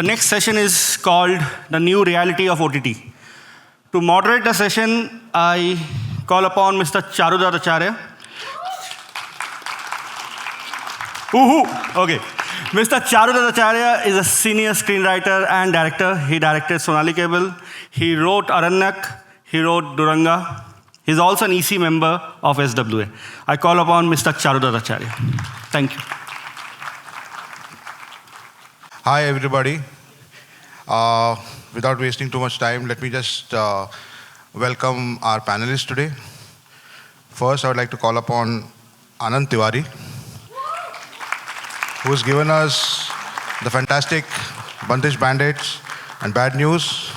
The next session is called The New Reality of OTT. To moderate the session, I call upon Mr. Charudat Acharya. Okay. Mr. Charudat Acharya is a senior screenwriter and director. He directed Sonali Cable. He wrote Aranyak. He wrote Duranga. He's also an EC member of SWA. I call upon Mr. Charudat Acharya. Thank you. Hi, everybody. Without wasting too much time, let me just welcome our panelists today. First, I would like to call upon Anand Tiwari, who has given us the fantastic Bandish Bandits and Bad News.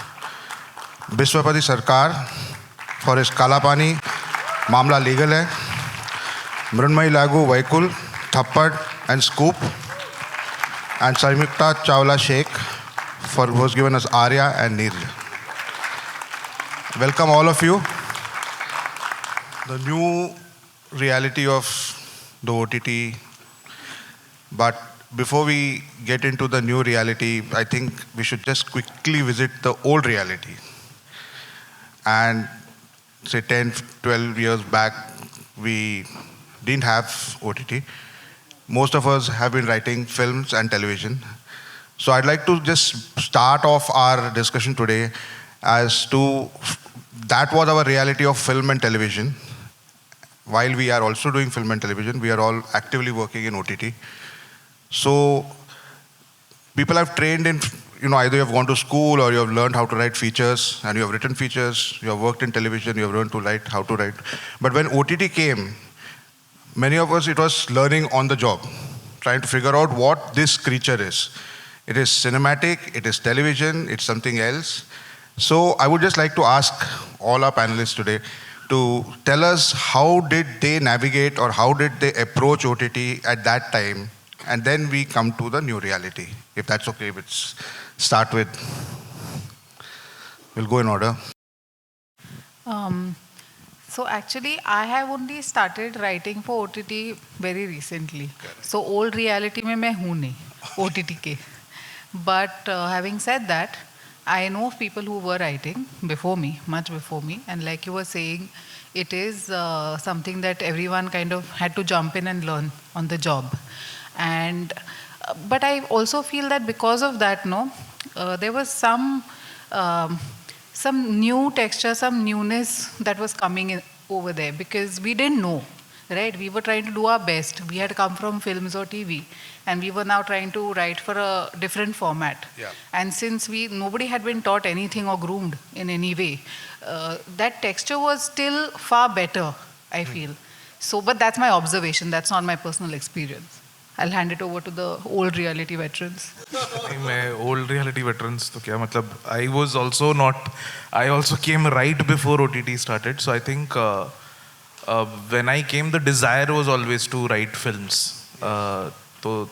Biswapati Sarkar for his Kala Pani, Mamla Legal Hai. Mrunmayee Lagu Vaikul, Thappad and Scoop. And Samyukta Chawla Sheikh for who has given us Arya and Neerja. Welcome all of you. The new reality of the OTT. But before we get into the new reality, I think we should just quickly visit the old reality. And say 10, 12 years back, we didn't have OTT. Most of us have been writing films and television. So I'd like to just start off our discussion today as to that was our reality of film and television. While we are also doing film and television, we are all actively working in OTT. So people have trained in, either you have gone to school or you have learned how to write features and you have written features, you have worked in television, you have learned to write, how to write. But when OTT came, many of us, it was learning on the job, trying to figure out what this creature is. It is cinematic, it is television, it's something else. So I would just like to ask all our panelists today to tell us how did they navigate or how did they approach OTT at that time, and then we come to the new reality. If that's okay, let's start with, we'll go in order. So actually, I have only started writing for OTT very recently. Correct. So old reality में मैं हूँ नहीं OTT के. But having said that, I know of people who were writing before me, much before me, and like you were saying, it is something that everyone kind of had to jump in and learn on the job. And but I also feel that because of that, there was some new texture, some newness that was coming in over there because we didn't know, right? We were trying to do our best. We had come from films or TV, and we were now trying to write for a different format. Yeah. And since nobody had been taught anything or groomed in any way, that texture was still far better, I feel. So, but that's my observation. That's not my personal experience. I'll hand it over to the old reality veterans. मैं old reality veterans तो क्या मतलब I also came right before OTT started, so I think when I came the desire was always to write films. तो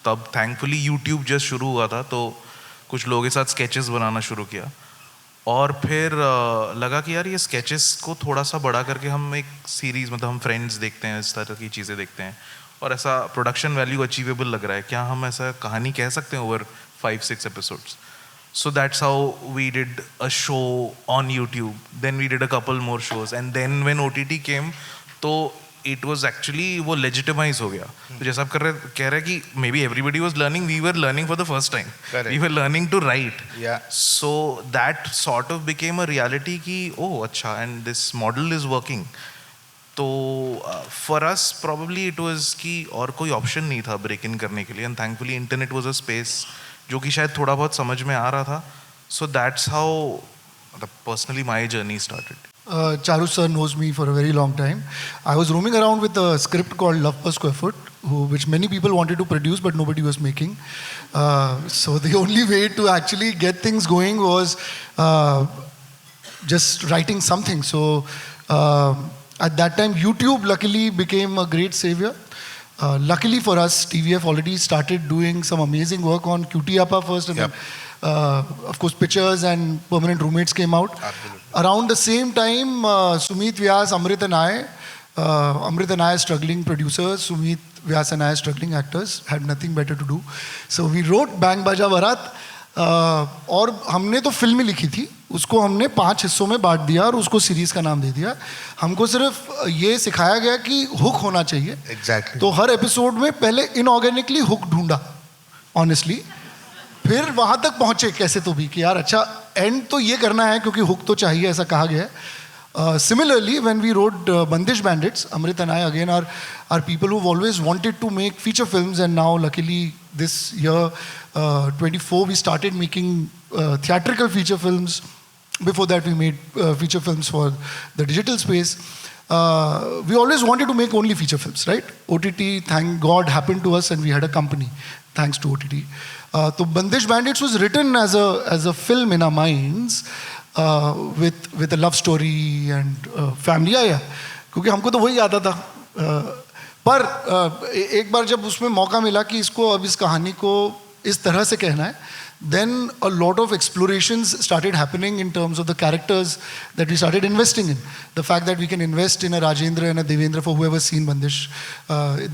तब thankfully YouTube just शुरू हुआ था, तो कुछ लोगों के साथ sketches बनाना शुरू किया और फिर लगा कि यार ये sketches को थोड़ा सा बड़ा करके हम एक series, मतलब हम friends देखते हैं, इस तरह की चीज़ें देखते हैं और ऐसा प्रोडक्शन वैल्यू अचीवेबल लग रहा है, क्या हम ऐसा कहानी कह सकते हैं over 5-6 episodes. So that's how we did a show on YouTube. Then we did a couple more shows, and then when OTT came, तो it was actually वो legitimize हो गया. तो जैसा आप कह रहे कि maybe everybody was learning, we were learning for the first time. Correct. We were learning to write. Yeah. So that sort of became a reality कि oh अच्छा, and this model is working. तो for us probably it was कि और कोई option नहीं था break in करने के लिए, and thankfully internet was a space जो कि शायद थोड़ा बहुत समझ में आ रहा था. So that's how personally my journey started. Charu sir knows me for a very long time. I was roaming around with a script called Love Per Square Foot, which many people wanted to produce but nobody was making. So the only way to actually get things going was just writing something. So at that time, YouTube luckily became a great savior. Luckily for us, TVF already started doing some amazing work on Cutie Appa first, and Yep. then, of course, Pictures and Permanent Roommates came out. Absolutely. Around the same time, Sumit Vyas, Amrit and I, struggling producers, Sumit Vyas and I, struggling actors, had nothing better to do. So we wrote Bang Baja Barat, और हमने तो film ही लिखी थी, उसको हमने 5 हिस्सों में बांट दिया और उसको सीरीज का नाम दे दिया. हमको सिर्फ ये सिखाया गया कि हुक होना चाहिए. Exactly. तो हर एपिसोड में पहले इनऑर्गेनिकली हुक ढूंढा, ऑनेस्टली. फिर वहां तक पहुंचे कैसे तो भी कि यार अच्छा एंड तो ये करना है क्योंकि हुक तो चाहिए, ऐसा कहा गया है. Similarly, when we wrote Bandish Bandits, Amrit and I again are people who've always wanted to make feature films, and now luckily this year, 24, we started making theatrical feature films. Before that, we made feature films for the digital space. We always wanted to make only feature films, right? OTT, thank God, happened to us, and we had a company thanks to OTT. So Bandish Bandits was written as a film in our minds. With a love story and family आया, क्योंकि हमको तो वही आता था. पर एक बार जब उसमें मौका मिला कि इसको अब इस कहानी को इस तरह से कहना है, then a lot of explorations started happening in terms of the characters that we started investing in. The fact that we can invest in a Rajendra and a Devendra, for whoever's seen Bandish,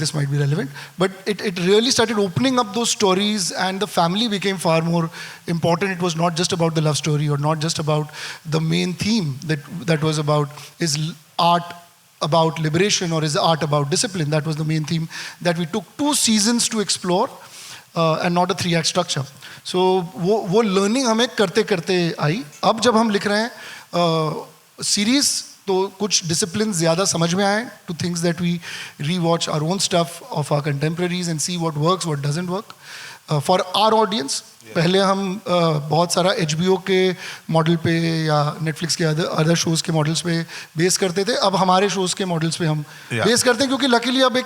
this might be relevant. But it really started opening up those stories, and the family became far more important. It was not just about the love story or not just about the main theme that was about is art about liberation or is art about discipline. That was the main theme that we took 2 seasons to explore, and not a 3-act structure. So वो learning हमें करते करते आई. अब जब हम लिख रहे हैं सीरीज तो कुछ disciplines ज़्यादा समझ में आए, to things that we rewatch our own stuff of our contemporaries and see what works, what doesn't work for our audience. पहले हम बहुत सारा HBO के मॉडल पे या Netflix के अदर शोज़ के मॉडल्स पे बेस करते थे. अब हमारे शोज़ के मॉडल्स पे हम बेस करते हैं, क्योंकि लकीली अब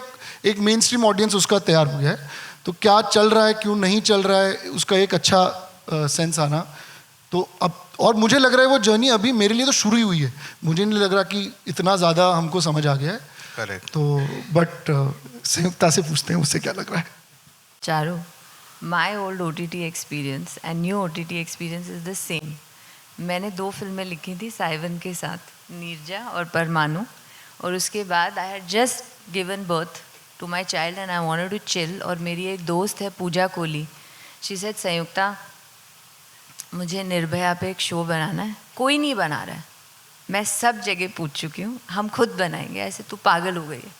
एक मेन स्ट्रीम ऑडियंस उसका तैयार हो गया है. तो क्या चल रहा है, क्यों नहीं चल रहा है, उसका एक अच्छा सेंस आना. तो अब और मुझे लग रहा है वो जर्नी अभी मेरे लिए तो शुरू ही हुई है. मुझे नहीं लग रहा कि इतना ज़्यादा हमको समझ आ गया है. Correct. तो बट संयुक्ता से पूछते हैं उससे क्या लग रहा है. Charu, my old OTT experience and new OTT experience is the same. मैंने 2 फिल्में लिखी थी साइवन के साथ, नीरजा और परमाणु, और उसके बाद I had just given birth to my child and I wanted to chill. और मेरी एक दोस्त है पूजा कोहली, she said संयुक्ता मुझे निर्भया पे एक शो बनाना है, कोई नहीं बना रहा है, मैं सब जगह पूछ चुकी हूँ, हम खुद बनाएंगे, ऐसे तू पागल हो गई है.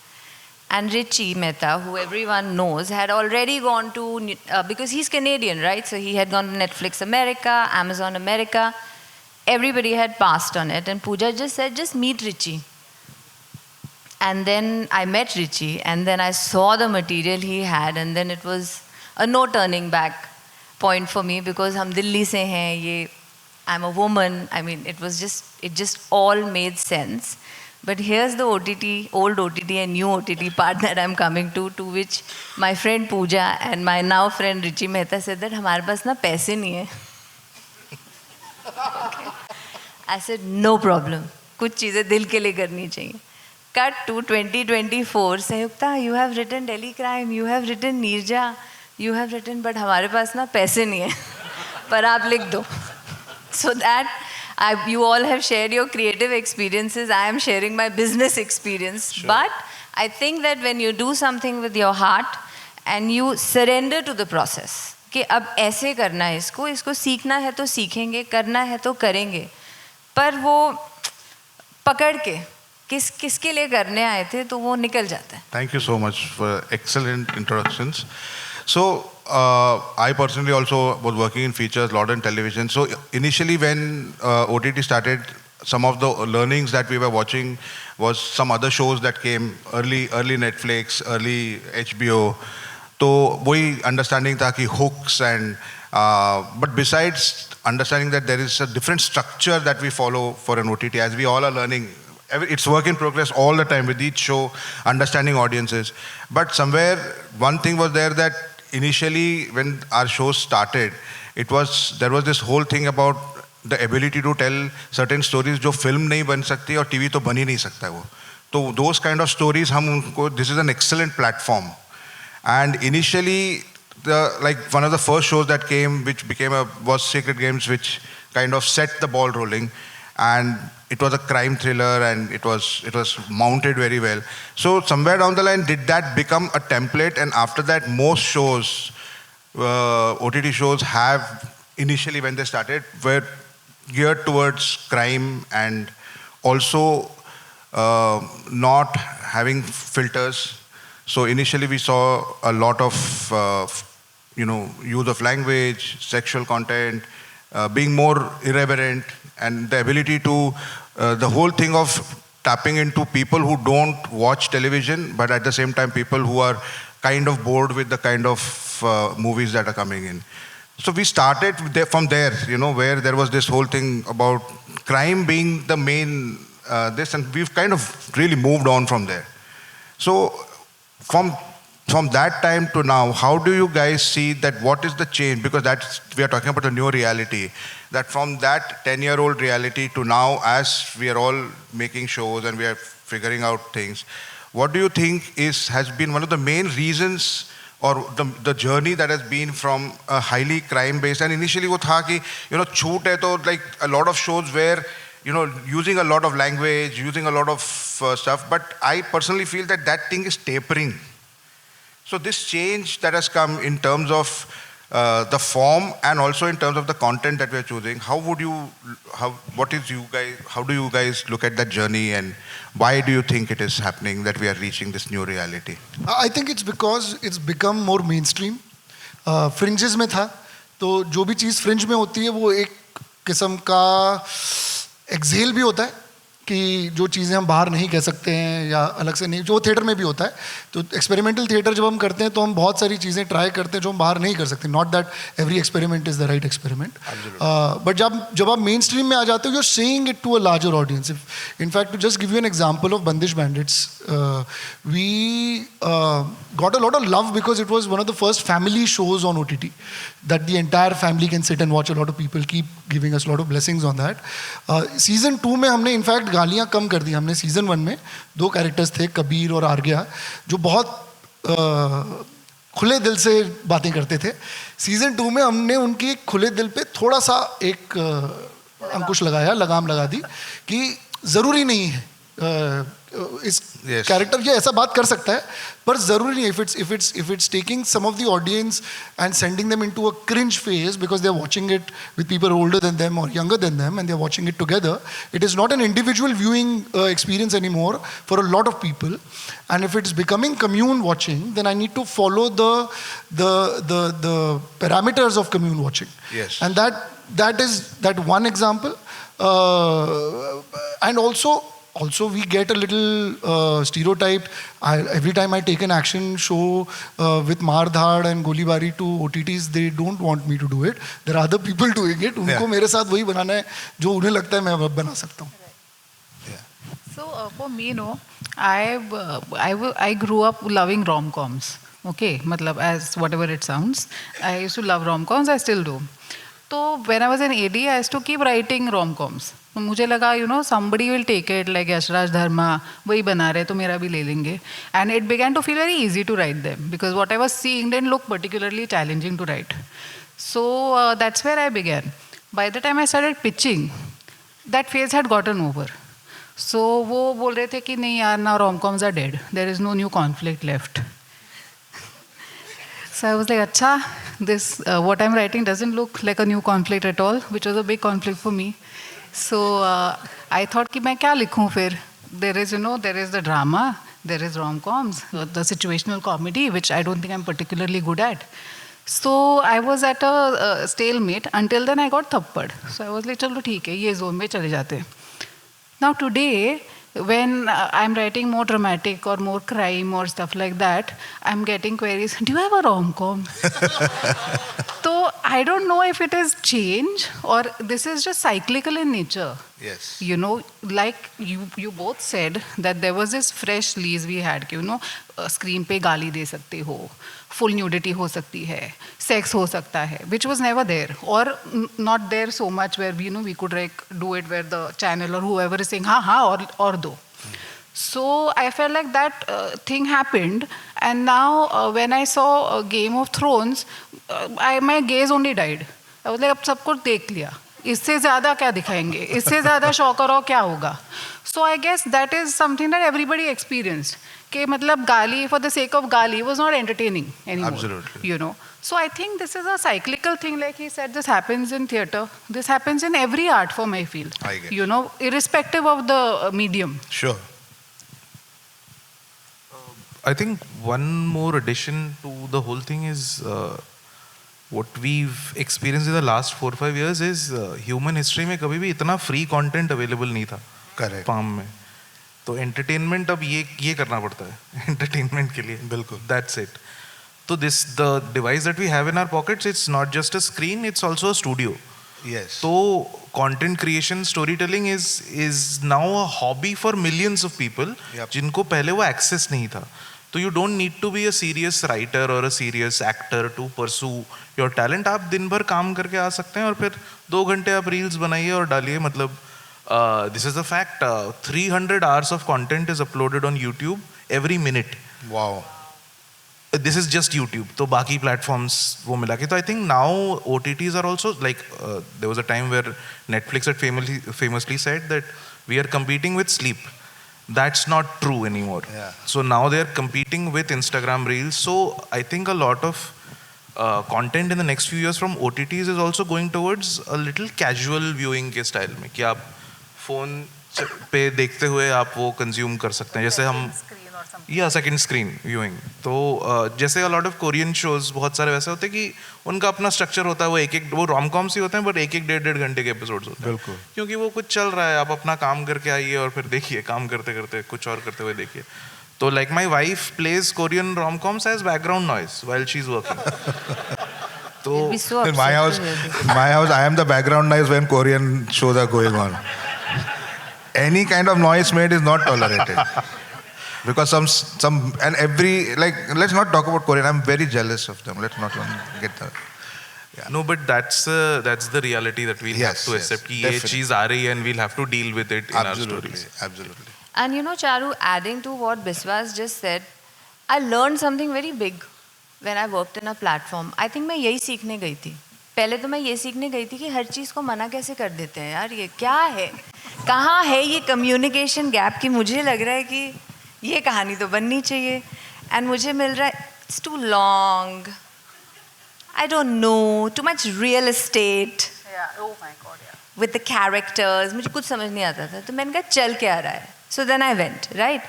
And Richie Mehta, who everyone knows, had already gone to, because he's Canadian, right? So he had gone to Netflix America, Amazon America, everybody had passed on it, and Pooja just said, just meet Richie. And then I met Richie, and then I saw the material he had, and then it was a no turning back point for me, because hum Delhi se hain, ye, I'm a woman. I mean, it just all made sense. But here's the OTT, old OTT and new OTT part that I'm coming to which my friend Pooja and my now friend Richie Mehta said that हमारे पास ना पैसे नहीं है. Okay. I said no problem. कुछ चीज़ें दिल के लिए करनी चाहिए. Cut to 2024. Sayukta, you have written Delhi Crime, you have written Neerja, you have written, but हमारे पास ना पैसे नहीं है. पर आप लिख दो. So that you all have shared your creative experiences. I am sharing my business experience. Sure. But I think that when you do something with your heart and you surrender to the process, कि अब ऐसे करना है इसको सीखना है तो सीखेंगे, करना है तो करेंगे, पर वो पकड़ के किसके लिए करने आए थे तो वो निकल जाता है. Thank you so much for excellent introductions. So I personally also was working in features, lot in television. So initially when OTT started, some of the learnings that we were watching was some other shows that came early Netflix, early HBO. So वही understanding था कि hooks and but besides understanding that there is a different structure that we follow for an OTT, as we all are learning. It's work in progress all the time with each show, understanding audiences. But somewhere one thing was there that initially when our shows started, there was this whole thing about the ability to tell certain stories जो film नहीं बन सकती और TV तो बन ही नहीं सकता वो. तो those kind of stories this is an excellent platform. And initially like one of the first shows that came which was Sacred Games, which kind of set the ball rolling, and it was a crime thriller and it was mounted very well. So somewhere down the line, did that become a template? And after that, most shows, OTT shows have initially when they started were geared towards crime and also not having filters. So initially we saw a lot of use of language, sexual content, being more irreverent, and the ability to the whole thing of tapping into people who don't watch television, but at the same time people who are kind of bored with the kind of movies that are coming in. So we started from there, where there was this whole thing about crime being the main and we've kind of really moved on from there. So from that time to now, how do you guys see that? What is the change? Because we are talking about a new reality. That from that 10-year-old reality to now, as we are all making shows and we are figuring out things, what do you think has been one of the main reasons or the journey that has been from a highly crime-based? And initially, wo tha ki, shoot hai to like a lot of shows where using a lot of language, using a lot of stuff. But I personally feel that thing is tapering. So this change that has come in terms of the form and also in terms of the content that we are choosing, how do you guys look at that journey, and why do you think it is happening that we are reaching this new reality? I think it's because it's become more mainstream. Fringes में था, तो जो भी चीज़ fringe में होती है वो एक किस्म का exhale भी होता है कि जो चीज़ें हम बाहर नहीं कह सकते हैं या अलग से नहीं, जो थिएटर में भी होता है. तो एक्सपेरिमेंटल थिएटर जब हम करते हैं तो हम बहुत सारी चीज़ें ट्राई करते हैं जो हम बाहर नहीं कर सकते. Not that every experiment is the right experiment, but जब आप मेन स्ट्रीम में आ जाते हो, you are saying it to a larger audience. In fact to just give you an example of Bandish bandits, we got a lot of love because it was one of the first family shows on OTT that the entire family can sit and watch. A lot of people keep giving us a lot of blessings on that. Season 2 में हमने in fact गालियाँ कम कर दी. हमने season 1 में 2 characters थे, कबीर और आर्या, जो बहुत खुले दिल से बातें करते थे. सीजन 2 में हमने उनकी खुले दिल पे थोड़ा सा एक अंकुश लगाया, लगाम लगा दी कि ज़रूरी नहीं है इस कैरेक्टर ये ऐसा बात कर सकता है, पर ज़रूरी नहीं. if it's taking some of the audience and sending them into a cringe phase because they're watching it with people older than them or younger than them and they're watching it together, it is not an individual viewing experience anymore for a lot of people. And if it's becoming commune watching, then I need to follow the parameters of commune watching. Yes. And that is that one example. And also we get a little stereotyped. Every time I take an action show with Mar Dhad and Golibari to OTTs, they don't want me to do it. There are other people doing it. उनको मेरे साथ वही बनाना है जो उन्हें लगता है मैं बना सकता हूँ. So for me, I grew up loving rom-coms. Okay, matlab, as whatever it sounds, I used to love rom-coms. I still do. So when I was in AD, I used to keep writing rom-coms. तो मुझे लगा somebody will take it, like Yashraj धर्मा वही बना रहे तो मेरा भी ले लेंगे. And it began to feel very easy to write them because what I was seeing didn't look particularly challenging to write. So that's where I began. By the time I started pitching, that phase had gotten over. So वो बोल रहे थे कि नहीं यार, now rom-coms are dead. There is no new conflict left. So I was like, अच्छा, this what I'm writing doesn't look like a new conflict at all, which was a big conflict for me. So I thought कि मैं क्या लिखूं फिर? There is the drama, there is rom-coms, the situational comedy, which I don't think I'm particularly good at. So I was at a stalemate until then I got थप्पड़. So I was like, चलो ठीक है, ये zone में चले जाते. Now today, when I'm writing more dramatic or more crime or stuff like that, I'm getting queries, do you have a rom-com? So I don't know if it is change or this is just cyclical in nature. Yes. Like you both said that there was this fresh lease we had, screen पे गाली दे सकते हो, full nudity हो सकती है, sex हो सकता है, which was never there, or not there so much where we could do it where the channel or whoever is saying हाँ or do. So I felt like that thing happened, and now when I saw Game of Thrones, my gaze only died. I was like, अब सब कुछ देख लिया, इससे ज़्यादा क्या दिखाएंगे, इससे ज़्यादा शौक और क्या होगा. So I guess that is something that everybody experienced. कि मतलब गाली for the sake of गाली was not entertaining anymore. Absolutely. You know. So I think this is a cyclical thing, like he said, this happens in theatre. This happens in every art form, I feel. I get You know, irrespective of the medium. Sure. I think one more addition to the whole thing is what we've experienced in the last 4-5 years is human history में कभी भी इतना free content available नहीं था Correct. palm में. तो entertainment अब ये करना पड़ता है entertainment के लिए. बिल्कुल. That's it. So the device that we have in our pockets, it's not just a screen, it's also a studio. Yes. So content creation, storytelling is now a hobby for millions of people. Yep. जिनको पहले वो access नहीं था. So you don't need to be a serious writer or a serious actor to pursue your talent. आप दिन भर काम करके आ सकते हैं और फिर 2 घंटे आप reels बनाइए और डालिए. मतलब this is the fact. 300 hours of content is uploaded on YouTube every minute. Wow. This is just YouTube. तो बाकी platforms वो मिला के. तो I think now OTTs are also like there was a time where Netflix had famously said that we are competing with sleep. That's not true anymore. Yeah. So now they are competing with Instagram Reels. So I think a lot of content in the next few years from OTTs is also going towards a little casual viewing के style में कि आप phone पे देखते हुए आप वो consume कर सकते हैं. जैसे हम सेकंड स्क्रीन व्यूइंग. तो जैसे a lot of Korean shows बहुत सारे वैसे होते हैं कि उनका अपना स्ट्रक्चर होता है. वो रोम कॉम्स ही होते हैं बट 1-1 घंटे के एपिसोड्स होते हैं. बिल्कुल. क्योंकि वो कुछ चल रहा है, आप अपना काम करके आइए और फिर देखिए, काम करते करते कुछ और करते हुए देखिए. तो like my wife plays Korean rom coms as background noise while she is working. तो Be so In my house, upset. I am the background noise when Korean shows are going on. Any kind of noise made is not tolerated. Because some and every, like, let's not talk about Korean. I'm very jealous of them. Let's not get that. Yeah. No, but that's the reality that we'll have Yes, to yes, accept. कि ये definitely. चीज आ रही है and we'll have to deal with it in our Absolutely, stories. absolutely. And you know, Charu, adding to what Biswas just said, I learned something very big when I worked in a platform. I think मैं यही सीखने गई थी. पहले तो मैं ये सीखने गई थी कि हर चीज़ को मना कैसे कर देते हैं यार. ये क्या है, कहाँ है ये कम्युनिकेशन गैप कि मुझे लग रहा है कि ये कहानी तो बननी चाहिए एंड मुझे मिल रहा है it's too long, I don't know, too much real estate with the characters. मुझे कुछ समझ नहीं आता था. तो मैंने कहा चल के आ रहा है. So then I went, right.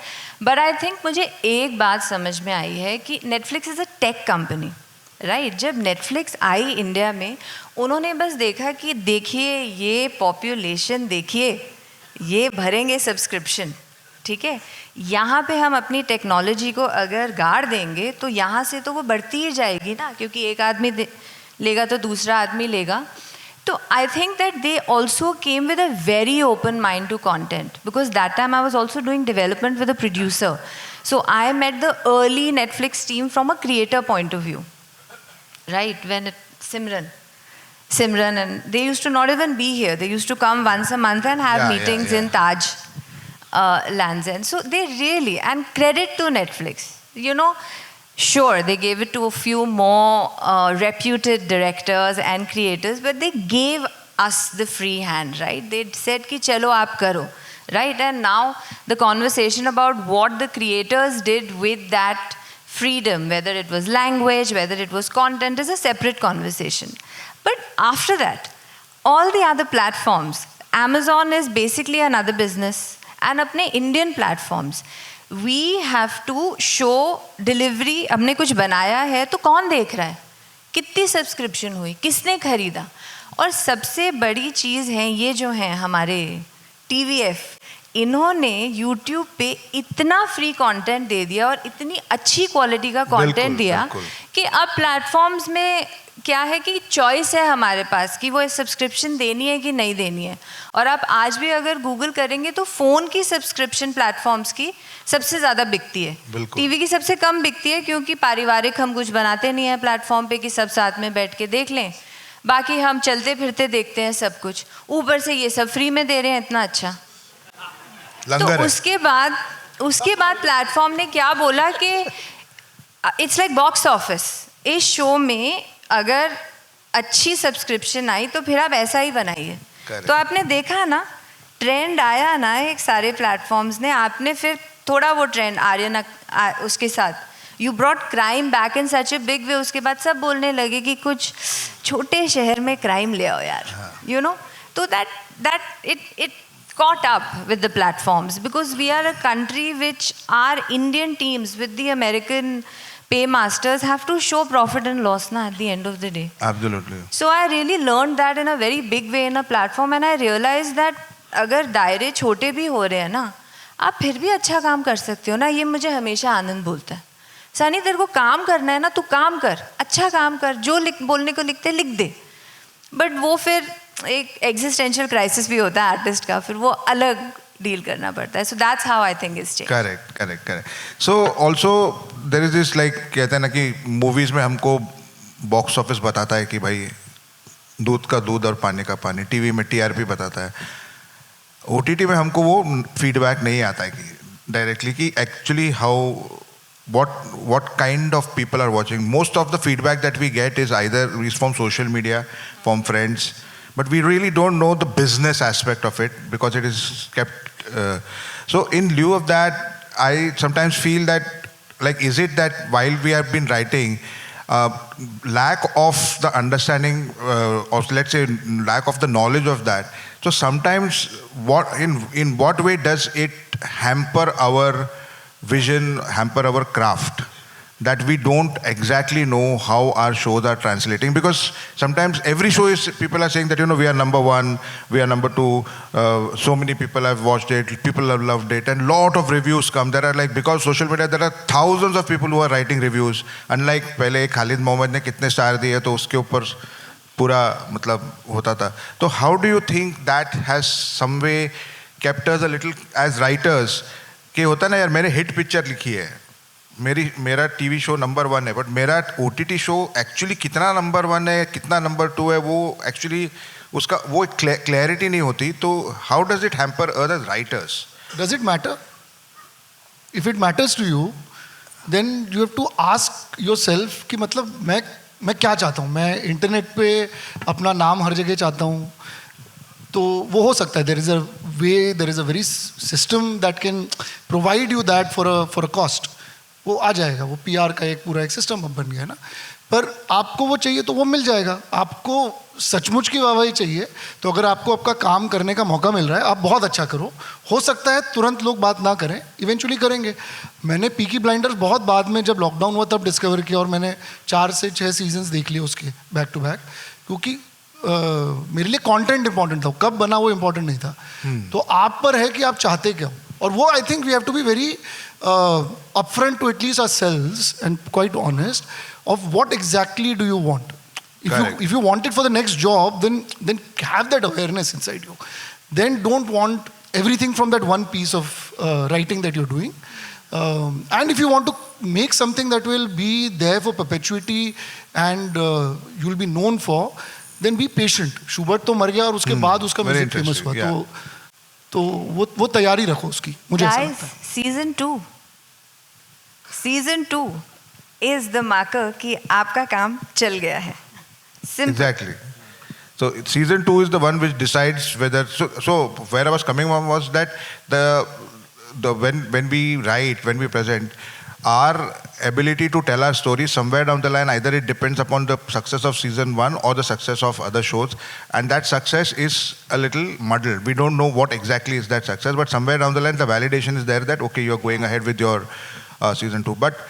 But I think मुझे एक बात समझ में आई है कि Netflix is a tech company, right. जब नेटफ्लिक्स आई इंडिया में, उन्होंने बस देखा कि देखिए ये पॉपुलेशन, देखिए ये भरेंगे सब्सक्रिप्शन, ठीक है. यहाँ पे हम अपनी टेक्नोलॉजी को अगर गाड़ देंगे तो यहाँ से तो वो बढ़ती ही जाएगी ना, क्योंकि एक आदमी लेगा तो दूसरा आदमी लेगा. तो I think that they also came with a very open mind to content, because that time I was also doing development with a producer. So I met the early Netflix team from a creator point of view, right. When Simran, and they used to not even be here. They used to come once a month and have meetings in Taj Lands End. So they really, and credit to Netflix, you know, sure, they gave it to a few more reputed directors and creators, but they gave us the free hand, right? They said ki chalo aap karo, right? And now the conversation about what the creators did with that freedom, whether it was language, whether it was content, is a separate conversation. But after that, all the other platforms, Amazon is basically another business, and अपने Indian platforms, we have to show delivery. हमने कुछ बनाया है तो कौन देख रहा है, कितनी सब्सक्रिप्शन हुई, किसने खरीदा. और सबसे बड़ी चीज़ है ये जो है हमारे TVF, इन्होंने YouTube पे इतना फ्री कंटेंट दे दिया और इतनी अच्छी क्वालिटी का कंटेंट दिया बिल्कुल. कि अब प्लेटफॉर्म्स में क्या है कि चॉइस है हमारे पास कि वो सब्सक्रिप्शन देनी है कि नहीं देनी है. और आप आज भी अगर गूगल करेंगे तो फ़ोन की सब्सक्रिप्शन प्लेटफॉर्म्स की सबसे ज़्यादा बिकती है. टीवी की सबसे कम बिकती है, क्योंकि पारिवारिक हम कुछ बनाते नहीं हैं प्लेटफॉर्म पे कि सब साथ में बैठ के देख लें. बाकी हम चलते फिरते देखते हैं सब कुछ, ऊपर से ये सब फ्री में दे रहे हैं, इतना अच्छा. तो उसके बाद प्लेटफॉर्म ने क्या बोला कि इट्स लाइक बॉक्स ऑफिस. इस शो में अगर अच्छी सब्सक्रिप्शन आई तो फिर आप ऐसा ही बनाइए. तो आपने देखा ना, ट्रेंड आया ना एक सारे प्लेटफॉर्म्स ने, आपने फिर थोड़ा वो ट्रेंड आर्यन उसके साथ you brought crime back in such a big way, उसके बाद सब बोलने लगे कि कुछ छोटे शहर में क्राइम ले आओ यार, यू नो. तो that it caught up with the platforms because we are a country which our Indian teams with the American paymasters have to show profit and loss na at the end of the day. Absolutely. So I really learned that in a very big way in a platform, and I realized that अगर दायरे छोटे भी हो रहे हैं ना, आप फिर भी अच्छा काम कर सकते हो ना. ये मुझे हमेशा आनंद बोलता है, सनी तेरे को काम करना है ना, तू काम कर, अच्छा काम कर, जो बोलने को लिखते लिख दे. बट वो फिर एक एग्जिस्टेंशियल क्राइसिस भी होता है आर्टिस्ट का, फिर वो अलग डील करना पड़ता है. So that's how I think is change. Correct. So also there is this, like कहते हैं ना कि मूवीज में हमको बॉक्स ऑफिस बताता है कि भाई दूध का दूध और पानी का पानी, टीवी में टीआरपी बताता है. ओटीटी में हमको वो फीडबैक नहीं आता है कि डायरेक्टली कि actually how what kind of people are watching. Most of the feedback that we get is either from social media, from friends, but we really don't know the business aspect of it because it is kept. So in lieu of that, I sometimes feel that, like, is it that while we have been writing, lack of the understanding, or let's say lack of the knowledge of that. So sometimes in what way does it hamper our vision, hamper our craft, that we don't exactly know how our shows are translating? Because sometimes every show is, people are saying that, you know, we are number one, we are number two, so many people have watched it, people have loved it, and lot of reviews come. There are, like, because social media, there are thousands of people who are writing reviews. Unlike पहले खालिद मोहम्मद ने कितने star दिए तो उसके ऊपर पूरा मतलब होता था. तो how do you think that has some way kept us a little as writers, कि होता ना यार, मैंने हिट पिक्चर लिखी है, मेरा टीवी शो नंबर 1 है, बट मेरा ओटीटी शो एक्चुअली कितना नंबर 1 है, कितना नंबर 2 है, वो एक्चुअली उसका वो क्लैरिटी नहीं होती. तो how does it hamper other writers? Does it matter? If it matters to you, then you have to ask yourself कि मतलब मैं क्या चाहता हूँ. मैं इंटरनेट पे अपना नाम हर जगह चाहता हूँ, तो वो हो सकता है. There is a way, there is a very system that can provide you that for a cost. वो आ जाएगा, वो पीआर का एक पूरा एक सिस्टम अब बन गया है ना. पर आपको वो चाहिए तो वो मिल जाएगा. आपको सचमुच की वाहवाही चाहिए तो अगर आपको आपका काम करने का मौका मिल रहा है, आप बहुत अच्छा करो. हो सकता है तुरंत लोग बात ना करें, इवेंचुअली करेंगे. मैंने पीकी ब्लाइंडर्स बहुत बाद में जब लॉकडाउन हुआ तब डिस्कवर किया, और मैंने 4 से 6 सीजन्स देख लिए उसके बैक टू बैक, क्योंकि मेरे लिए कंटेंट इंपॉर्टेंट था. कब बना वो इंपॉर्टेंट नहीं था. तो आप पर है कि आप चाहते क्या हो. और वो I think we have to be very upfront to at least ourselves and quite honest of what exactly do you want. If you want it for the next job, then have that awareness inside you. Then don't want everything from that one piece of writing that you're doing. And if you want to make something that will be there for perpetuity and you'll be known for, then be patient. Schubert तो मर गया और उसके बाद उसका music famous हुआ. तो वो तैयारी रखो उसकी. मुझे ऐसा लगता है. Season 2 is the marker कि आपका काम चल गया है. Simple. Exactly. So season 2 is the one which decides whether. So where I was coming from was that the when we write, when we present, our ability to tell our story somewhere down the line, either it depends upon the success of season 1 or the success of other shows, and that success is a little muddled. We don't know what exactly is that success, but somewhere down the line the validation is there that okay, you're going ahead with your season 2. But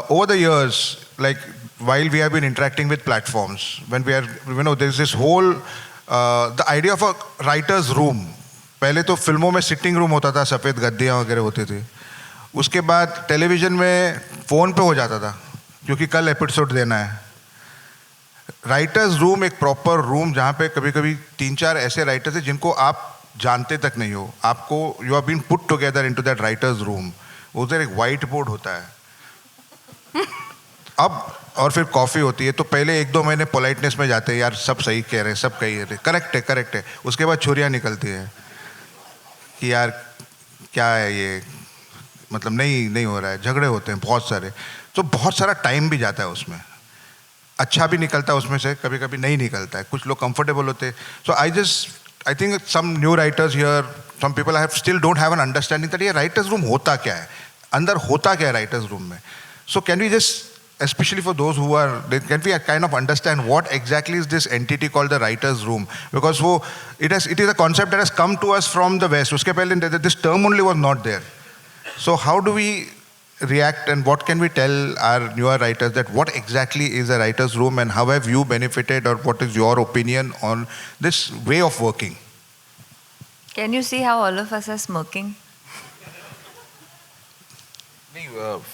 over the years, like, while we have been interacting with platforms, when we are, you know, there's this whole the idea of a writer's room. पहले तो फिल्मों में sitting room होता था, सफ़ेद गद्दियाँ वगैरह होती थी. उसके बाद टेलीविज़न में फ़ोन पे हो जाता था क्योंकि कल एपिसोड देना है. राइटर्स रूम एक प्रॉपर रूम जहाँ पे कभी कभी 3-4 ऐसे राइटर्स हैं जिनको आप जानते तक नहीं हो. आपको you are been put together into that writers room. उधर एक वाइट बोर्ड होता है अब, और फिर कॉफ़ी होती है. तो पहले 1-2 महीने पोलाइटनेस में जाते हैं, यार सब सही कह रहे हैं, सब कही रहे, करेक्ट है. उसके बाद छुरियाँ निकलती हैं कि यार क्या है ये, मतलब नहीं हो रहा है. झगड़े होते हैं बहुत सारे. तो बहुत सारा टाइम भी जाता है उसमें. अच्छा भी निकलता है उसमें से, कभी कभी नहीं निकलता है. कुछ लोग कंफर्टेबल होते हैं. So I just I think some new writers here, some people still don't have an understanding that ये writers room होता क्या है, अंदर होता क्या है writers room में. So can we just, especially for those who are, can we kind of understand what exactly is this entity called the writers room? Because it is a concept that has come to us from the West. उसके पहले this term only was not there. So how do we react and what can we tell our newer writers that what exactly is a writer's room and how have you benefited or what is your opinion on this way of working? Can you see how all of us are smirking?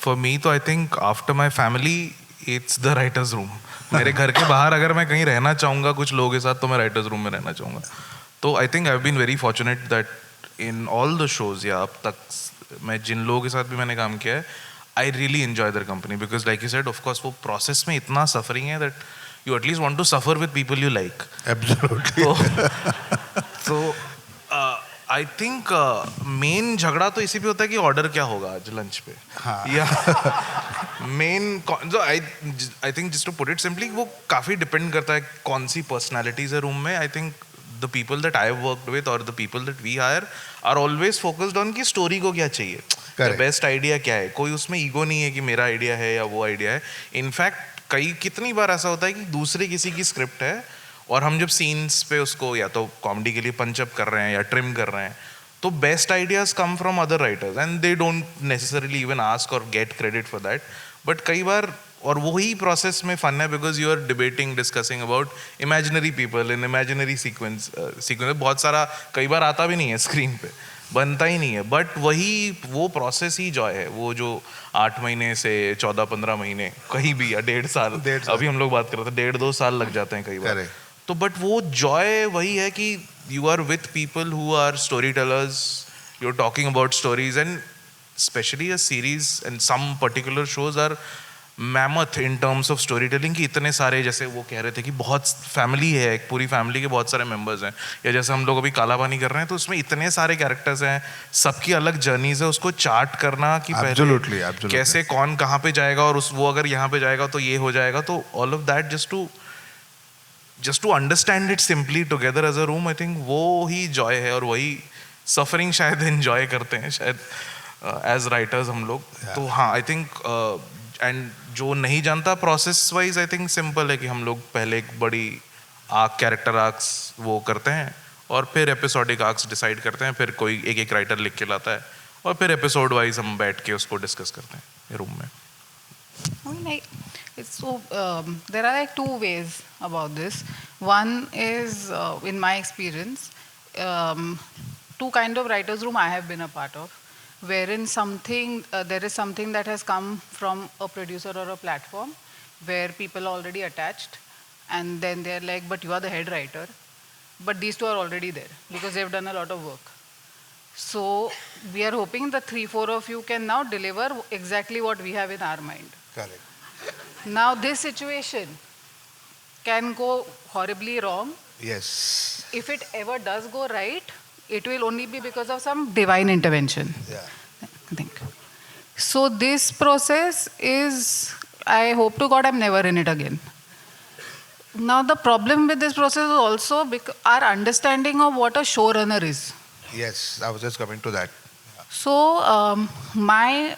For me, तो I think after my family, it's the writer's room. मेरे घर के बाहर अगर मैं कहीं रहना चाहूँगा कुछ लोगों के साथ तो मैं writer's room में रहना चाहूँगा. तो I think I've been very fortunate that in all the shows या अब तक मैं जिन लोगों के साथ भी मैंने काम किया है, I really enjoy their company because like you said, of course वो process में इतना suffering है that you at least want to suffer with people you like. Absolutely. तो आई थिंक मेन झगड़ा तो इसी पे होता है कि ऑर्डर क्या होगा आज लंच पे. हाँ. या मेन जो I think just to put it simply वो काफ़ी डिपेंड करता है कौन सी पर्सनैलिटीज है रूम में. I think the people that I have worked with और the people that we hire are always focused on कि स्टोरी को क्या चाहिए, बेस्ट आइडिया क्या है. कोई उसमें ईगो नहीं है कि मेरा आइडिया है या वो आइडिया है. इनफैक्ट कितनी बार ऐसा होता है कि दूसरे किसी की स्क्रिप्ट है और हम जब सीन्स पे उसको या तो कॉमेडी के लिए पंचअप कर रहे हैं या ट्रिम कर रहे हैं तो best ideas come from other writers and they don't necessarily even ask और get credit for that. But कई बार और वही प्रोसेस में फन है because you are debating discussing about imaginary people in imaginary sequence बहुत सारा कई बार आता भी नहीं है स्क्रीन पे, बनता ही नहीं है. बट वो प्रोसेस ही जॉय है. वो जो 8 महीने से 14-15 महीने कहीं भी या 1.5 साल अभी हम लोग बात कर रहे थे 1.5-2 साल लग जाते हैं कई बार. तो बट वो जॉय वही है कि you are with people who are story tellers, you are talking about stories and specially a series and some particular shows are mammoth in terms of story telling कि इतने सारे जैसे वो कह रहे थे कि बहुत फैमिली है, एक पूरी फैमिली के बहुत सारे मेंबर्स हैं, या जैसे हम लोग अभी काला पानी कर रहे हैं तो उसमें इतने सारे कैरेक्टर्स हैं, सबकी अलग जर्नीज है. उसको चार्ट करना कि पहले कैसे कौन कहाँ पे जाएगा और वो अगर यहाँ पे जाएगा तो ये हो जाएगा. तो all of that just to understand it simply together as a room, I think वो ही joy है और वही suffering शायद enjoy करते हैं शायद as writers हम लोग. तो हाँ I think and जो नहीं जानता process wise I think simple है कि हम लोग पहले एक बड़ी character arcs वो करते हैं और फिर episodic arcs decide करते हैं, फिर कोई एक writer लिख के लाता है और फिर episode wise हम बैठ के उसको discuss करते हैं रूम में. There are like two ways about this. One is, in my experience, two kind of writers' room I have been a part of, wherein there is something that has come from a producer or a platform, where people are already attached, and then they're like, "But you are the head writer," but these two are already there because they've done a lot of work. So we are hoping the 3-4 of you can now deliver exactly what we have in our mind. Correct. Now this situation can go horribly wrong. Yes. If it ever does go right, it will only be because of some divine intervention. Yeah. I think. So this process is, I hope to God I'm never in it again. Now the problem with this process is also our understanding of what a showrunner is. Yes, I was just coming to that. So my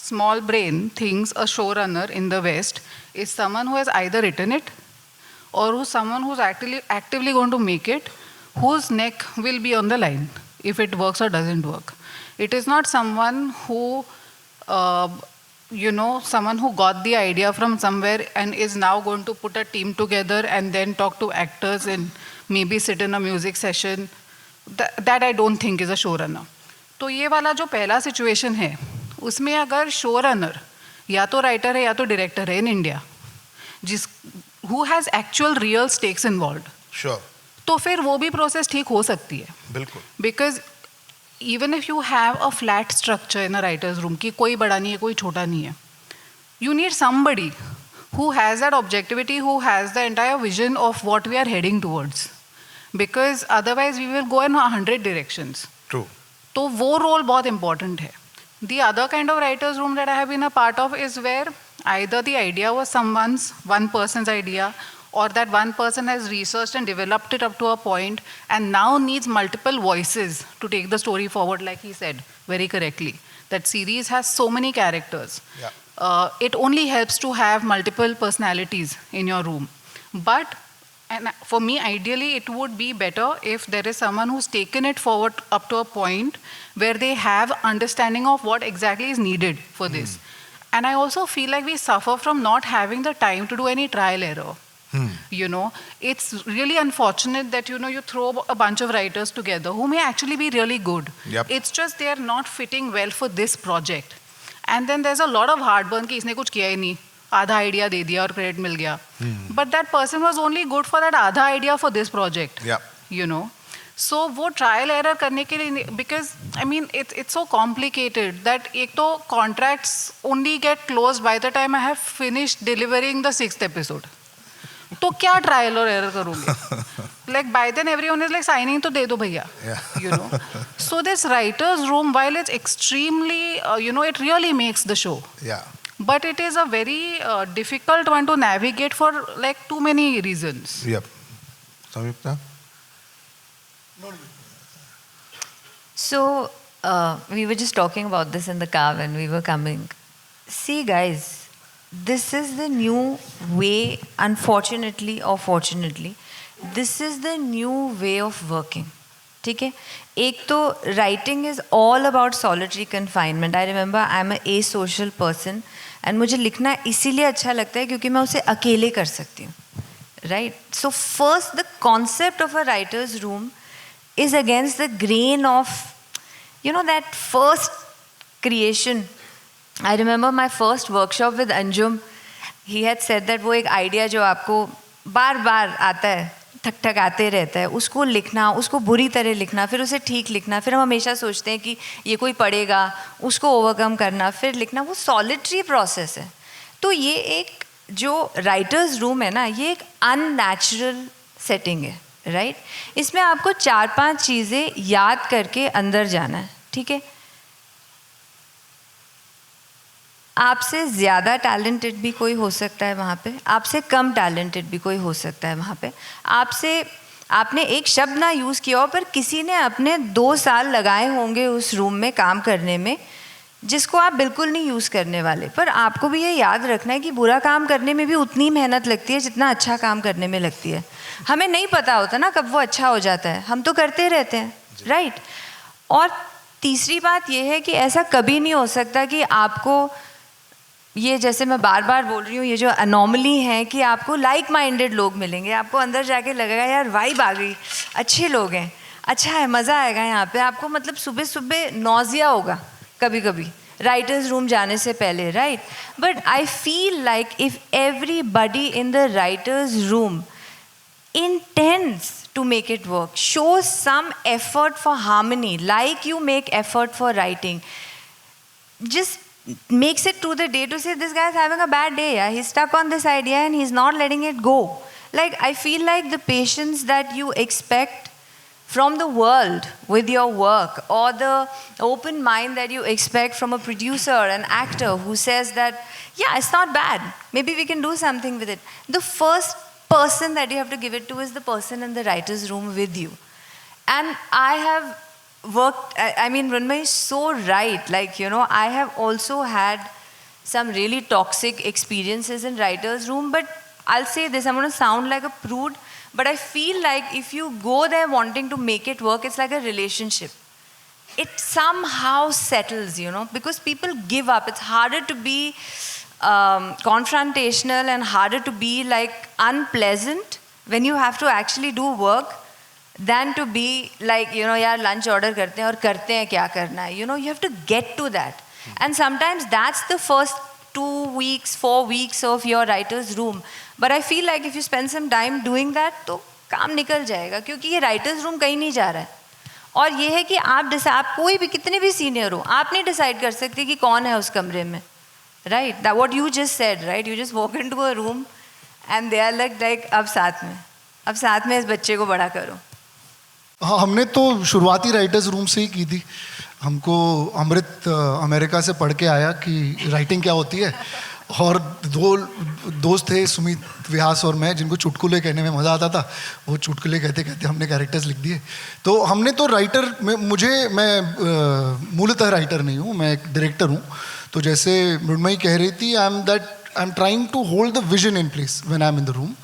small brain thinks a showrunner in the West is someone who has either written it or who's someone who's actively going to make it, whose neck will be on the line if it works or doesn't work. It is not someone who, someone who got the idea from somewhere and is now going to put a team together and then talk to actors and maybe sit in a music session. That I don't think is a showrunner. तो ये वाला जो पहला situation है उसमें अगर show runner या तो राइटर है या तो डायरेक्टर है in India who has actual real stakes involved, तो फिर वो भी प्रोसेस ठीक हो सकती है. बिल्कुल. Because even if you have a flat structure in a writers room कि कोई बड़ा नहीं है कोई छोटा नहीं है, you need somebody who has that objectivity, who has the entire vision of what we are heading towards, because otherwise we will go in 100 directions. True. तो वो रोल बहुत इंपॉर्टेंट है. The other kind of writer's room that I have been a part of is where either the idea was one person's idea or that one person has researched and developed it up to a point and now needs multiple voices to take the story forward, like he said very correctly. That series has so many characters. Yeah. It only helps to have multiple personalities in your room. But and for me, ideally, it would be better if there is someone who's taken it forward up to a point where they have understanding of what exactly is needed for this. And I also feel like we suffer from not having the time to do any trial error. You know, it's really unfortunate that, you know, you throw a bunch of writers together who may actually be really good. Yep. It's just they are not fitting well for this project. And then there's a lot of heartburn कि इसने कुछ किया ही नहीं, आधा idea दे दिया और credit मिल गया. But that person was only good for that आधा idea for this project. Yeah. You know. So वो trial error करने के लिए, because I mean it's so complicated that एक तो contracts only get closed by the time I have finished delivering the 6th episode. तो क्या trial और error करूंगे? Like by then everyone is like signing तो दे दो भैया. You know. So this writers room, while it's extremely you know, it really makes the show. Yeah. But it is a very difficult one to navigate for like too many reasons. Yep. Samyukta? So, we were just talking about this in the car when we were coming. See, guys, this is the new way, unfortunately or fortunately, this is the new way of working. ठीक है? एक तो writing is all about solitary confinement. I remember I'm an asocial person and मुझे लिखना इसीलिए अच्छा लगता है क्योंकि मैं उसे अकेले कर सकती हूँ. Right? So first, the concept of a writer's room is against the grain of, you know, that first creation. I remember my first workshop with Anjum. He had said that वो एक idea जो आपको बार बार आता है, ठक ठक आते रहता है, उसको लिखना, उसको बुरी तरह लिखना, फिर उसे ठीक लिखना, फिर हम हमेशा सोचते हैं कि ये कोई पढ़ेगा, उसको ओवरकम करना, फिर लिखना, वो सॉलिटरी प्रोसेस है. तो ये एक जो राइटर्स रूम है ना, ये एक अननेचुरल सेटिंग है, राइट? इसमें आपको 4-5 चीज़ें याद करके अंदर जाना है, ठीक है? आपसे ज़्यादा टैलेंटेड भी कोई हो सकता है वहाँ पे, आपसे कम टैलेंटेड भी कोई हो सकता है वहाँ पे, आपने एक शब्द ना यूज़ किया हो पर किसी ने अपने 2 साल लगाए होंगे उस रूम में काम करने में, जिसको आप बिल्कुल नहीं यूज़ करने वाले. पर आपको भी ये याद रखना है कि बुरा काम करने में भी उतनी मेहनत लगती है जितना अच्छा काम करने में लगती है. हमें नहीं पता होता ना कब वो अच्छा हो जाता है, हम तो करते रहते हैं, राइट? और तीसरी बात ये है कि ऐसा कभी नहीं हो सकता कि आपको ये, जैसे मैं बार बार बोल रही हूँ, ये जो अनोमली है कि आपको लाइक माइंडेड लोग मिलेंगे, आपको अंदर जाके लगेगा यार वाइब आ गई, अच्छे लोग हैं, अच्छा है, मज़ा आएगा यहाँ पे. आपको मतलब सुबह सुबह नौजिया होगा कभी कभी राइटर्स रूम जाने से पहले, right? But I feel like if everybody in the writers room intends to make it work, shows some effort for harmony, like you make effort for writing, just makes it to the day to say this guy is having a bad day, yeah? He's stuck on this idea and he's not letting it go. Like, I feel like the patience that you expect from the world with your work, or the open mind that you expect from a producer, an actor who says that, yeah, it's not bad, maybe we can do something with it. The first person that you have to give it to is the person in the writer's room with you. And I have worked, I mean, Runmai is so right. Like, you know, I have also had some really toxic experiences in writer's room, but I'll say this, I'm going to sound like a prude, but I feel like if you go there wanting to make it work, it's like a relationship. It somehow settles, you know, because people give up. It's harder to be confrontational and harder to be like unpleasant when you have to actually do work than to be like, you know, yaar lunch order karte hain aur karte hain kya karna hai. You know, you have to get to that. And sometimes that's the first 2 weeks, 4 weeks of your writer's room. But I feel like if you spend some time doing that, तो काम निकल जाएगा, क्योंकि ये writer's room कहीं नहीं जा रहा है. और ये है कि आप कोई भी, कितने भी सीनियर हो, आप नहीं डिसाइड कर सकते कि कौन है उस कमरे में, right? That what you just said, right? You just walk into a room and they are like अब साथ में इस बच्चे को बड़ा करो. हाँ, हमने तो शुरुआती राइटर्स रूम से ही की थी. हमको अमृत अमेरिका से पढ़ के आया कि राइटिंग क्या होती है, और दोस्त थे सुमित व्यास और मैं, जिनको चुटकुले कहने में मज़ा आता था, वो चुटकुले कहते कहते हमने कैरेक्टर्स लिख दिए। तो हमने तो राइटर में, मैं मूलतः राइटर नहीं हूँ, मैं एक डायरेक्टर हूँ। तो जैसे मृण्मयी कह रही थी, I am trying to hold the vision in place when I am in the room,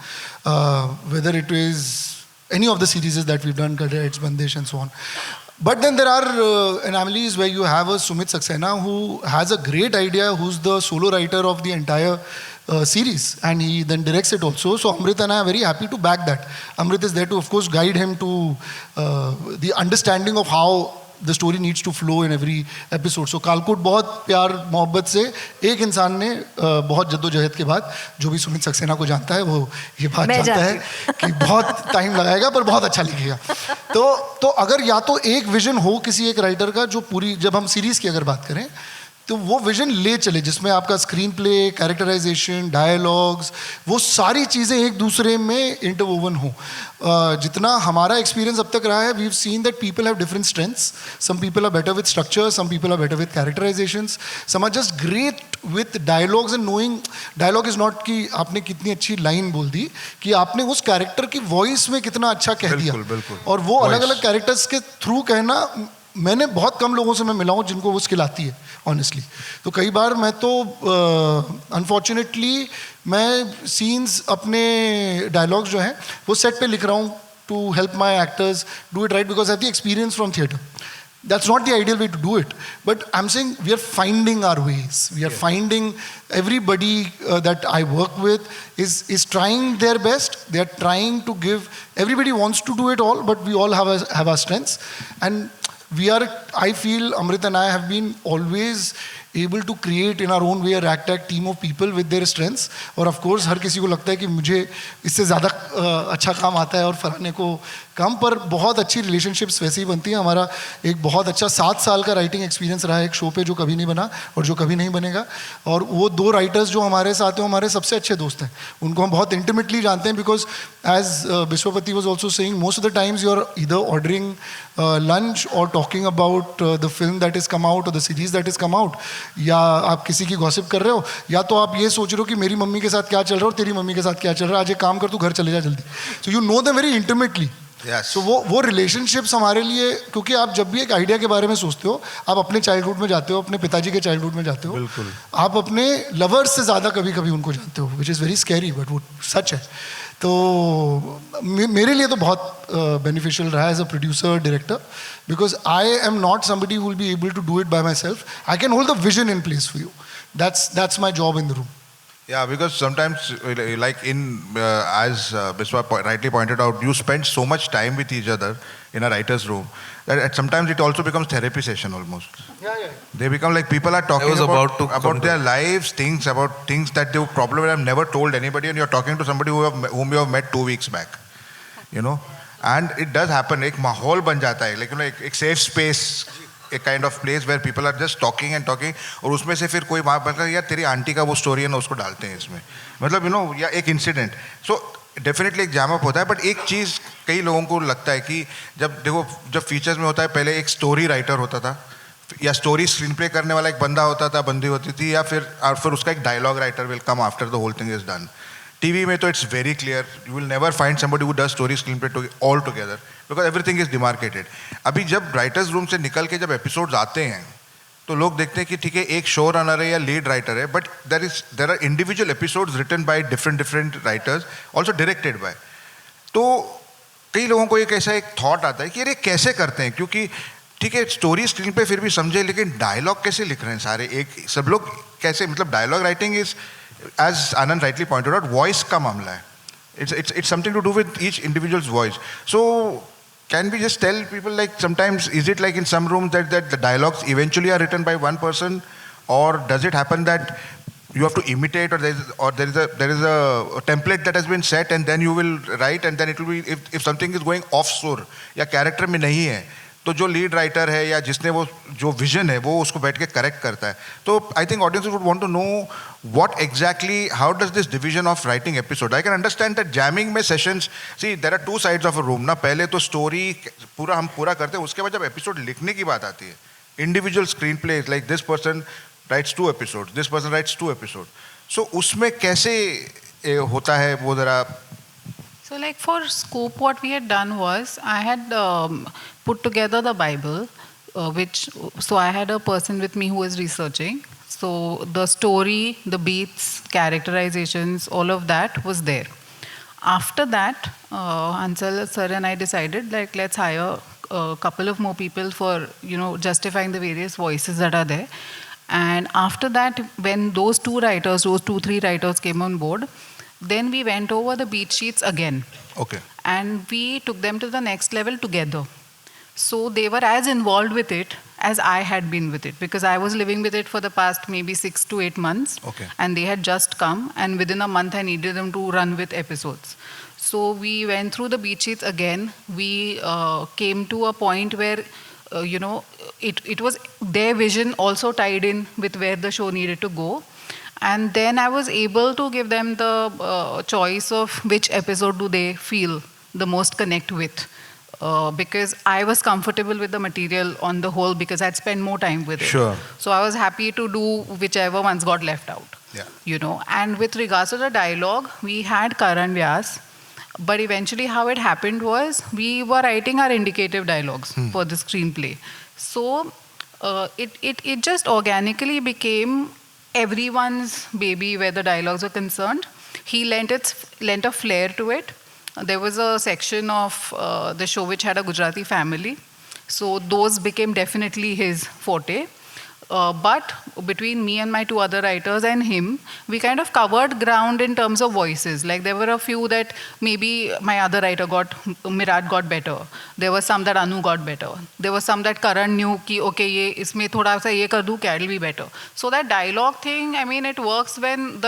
whether it is any of the series that we've done, Cadets, Bandish and so on. But then there are anomalies where you have a Sumit Saxena who has a great idea, who's the solo writer of the entire series, and he then directs it also. So Amrit and I are very happy to back that. Amrit is there to, of course, guide him to the understanding of how the story needs to flow in every episode. So कालकोट बहुत प्यार मोहब्बत से एक इंसान ने बहुत जद्दोजहद के बाद, जो भी सुमित सक्सेना को जानता है वो ये बात जानता है कि बहुत टाइम लगाएगा पर बहुत अच्छा लिखेगा। तो अगर या तो एक विजन हो किसी एक राइटर का, जो पूरी, जब हम सीरीज की अगर बात करें तो वो विजन ले चले, जिसमें आपका स्क्रीन प्ले, कैरेक्टराइजेशन, डायलॉग्स, वो सारी चीज़ें एक दूसरे में इंटरवोवन हो। जितना हमारा एक्सपीरियंस अब तक रहा है, we have seen that people have different strengths. Some people are better with structure, some people are better with characterisations, some are just great with dialogues and knowing. Dialogue is not कि आपने कितनी अच्छी line बोल दी, कि आपने उस character की voice में कितना अच्छा कह दिया. बिल्कुल. और वो अलग अलग कैरेक्टर्स के थ्रू कहना, मैंने बहुत कम लोगों से मैं मिला हूँ जिनको वो स्किल आती है ऑनेस्टली. तो कई बार मैं तो अनफॉर्चुनेटली मैं सीन्स अपने डायलॉग्स जो हैं वो सेट पे लिख रहा हूँ to help my actors do it right, because I have the experience from theatre. That's not the ideal way to do it, but I'm saying we are finding our ways. We are finding, everybody that I work with is trying their best. They are trying to give. Everybody wants to do it all, but we all have our strengths, and we are. I feel Amrit and I have been always able to create in our own way a ragtag team of people with their strengths. और of course हर किसी को लगता है कि मुझे इससे ज़्यादा अच्छा काम आता है और फलाने को कम, पर बहुत अच्छी रिलेशनशिप्स वैसे ही बनती हैं. हमारा एक बहुत अच्छा 7 साल का राइटिंग एक्सपीरियंस रहा है एक शो पे, जो कभी नहीं बना और जो कभी नहीं बनेगा. और वो 2 राइटर्स जो हमारे साथ हैं, हमारे सबसे अच्छे दोस्त हैं. उनको हम बहुत इंटीमेटली जानते हैं, because as Vishwapati was also saying, most of the times you are either ordering lunch or talking about the film that has come out or the series that has come out, या आप किसी की gossip कर रहे हो, या तो आप ये सोच रहे हो कि मेरी मम्मी के साथ क्या चल रहा है और तेरी मम्मी के साथ क्या चल रहा है, आज एक काम कर, तू घर चले जा जल्दी. So you know them very intimately. So वो रिलेशनशिप्स हमारे लिए, क्योंकि आप जब भी एक आइडिया के बारे में सोचते हो, आप अपने चाइल्डहुड में जाते हो, अपने पिताजी के चाइल्डहुड में जाते हो. बिल्कुल. आप अपने लवर्स से ज़्यादा कभी कभी उनको जानते हो, which is very scary, but वो सच है. तो मेरे लिए तो बहुत बेनिफिशियल रहा as a producer director, because I am not somebody who will be able to do it by myself. I can hold the vision in place for you. That's my job in the room. Yeah, because sometimes, like as Biswa rightly pointed out, you spend so much time with each other in a writer's room that sometimes it also becomes therapy session almost. Yeah. They become like people are talking about their lives, about things that they probably have never told anybody, and you're talking to somebody whom you have met 2 weeks back, you know. And it does happen. एक माहौल बन जाता है, like, you know, एक safe space, a kind of place where people are just talking and talking, और उसमें से फिर कोई वहाँ पर यार तेरी आंटी का वो स्टोरी है ना, उसको डालते हैं इसमें, मतलब यू नो, या एक इंसिडेंट. सो डेफिनेटली एक जाम अप होता है. बट एक चीज़ कई लोगों को लगता है कि जब फीचर्स में होता है, पहले एक स्टोरी राइटर होता था, या स्टोरी स्क्रीन प्ले करने वाला एक बंदा होता था, बंदी होती थी, या फिर उसका एक dialogue writer will come after the whole thing is done. TV में तो it's very clear, you will never find somebody who does story screenplay all together, because everything is demarcated. अभी जब राइटर्स रूम से निकल के जब episodes आते हैं, तो लोग देखते हैं कि ठीक है एक शो रनर है या लीड राइटर है, but there are individual episodes written by different writers, also directed by. तो कई लोगों को एक ऐसा एक थॉट आता है कि ये कैसे करते हैं, क्योंकि ठीक है स्टोरी स्क्रीन पे फिर भी समझे, लेकिन डायलॉग कैसे लिख रहे हैं सारे एक सब लोग कैसे, मतलब dialogue writing is, as Anand rightly pointed out, voice का मामला है. It's something to do with each individual's voice. So can we just tell people, like, sometimes is it like in some rooms that the dialogues eventually are written by one person, or does it happen that you have to imitate, or there is a template that has been set and then you will write, and then it will be, if something is going off sur या character में नहीं है, तो जो lead writer है या जिसने वो जो विजन है वो उसको बैठ के करेक्ट करता है. तो I think audience would want to know what exactly, how does this division of writing episode. I can understand that jamming में sessions, see there are 2 sides of a room ना. पहले तो स्टोरी हम पूरा करते हैं, उसके बाद जब एपिसोड लिखने की बात आती है, individual screen play, like this person writes 2 episodes, this person writes 2 episodes. So उसमें कैसे होता है वो जरा. So, like for Scoop, what we had done was I had put together the Bible, so I had a person with me who was researching. So, the story, the beats, characterizations, all of that was there. After that, Ansal sir and I decided, like, let's hire a couple of more people for, justifying the various voices that are there. And after that, when those two, three writers came on board, then we went over the beat sheets again. Okay. And we took them to the next level together. So they were as involved with it as I had been with it, because I was living with it for the past maybe 6 to 8 months. Okay. And they had just come, and within a month I needed them to run with episodes. So we went through the beat sheets again. We came to a point where, it was their vision also tied in with where the show needed to go. And then I was able to give them the choice of which episode do they feel the most connect with. Because I was comfortable with the material on the whole, because I'd spent more time with it. Sure. So I was happy to do whichever ones got left out. Yeah. And with regards to the dialogue, we had Karan Vyas. But eventually how it happened was we were writing our indicative dialogues for the screenplay. So it just organically became everyone's baby where the dialogues were concerned. He lent a flair to it. There was a section of the show which had a Gujarati family. So those became definitely his forte. But between me and my two other writers and him, we kind of covered ground in terms of voices. Like there were a few that maybe my other writer Mirat got better. There were some that Anu got better. There were some that Karan knew ki okay, ye isme thoda sa ye kar do kya, it'll be better. So that dialogue thing, I mean, it works when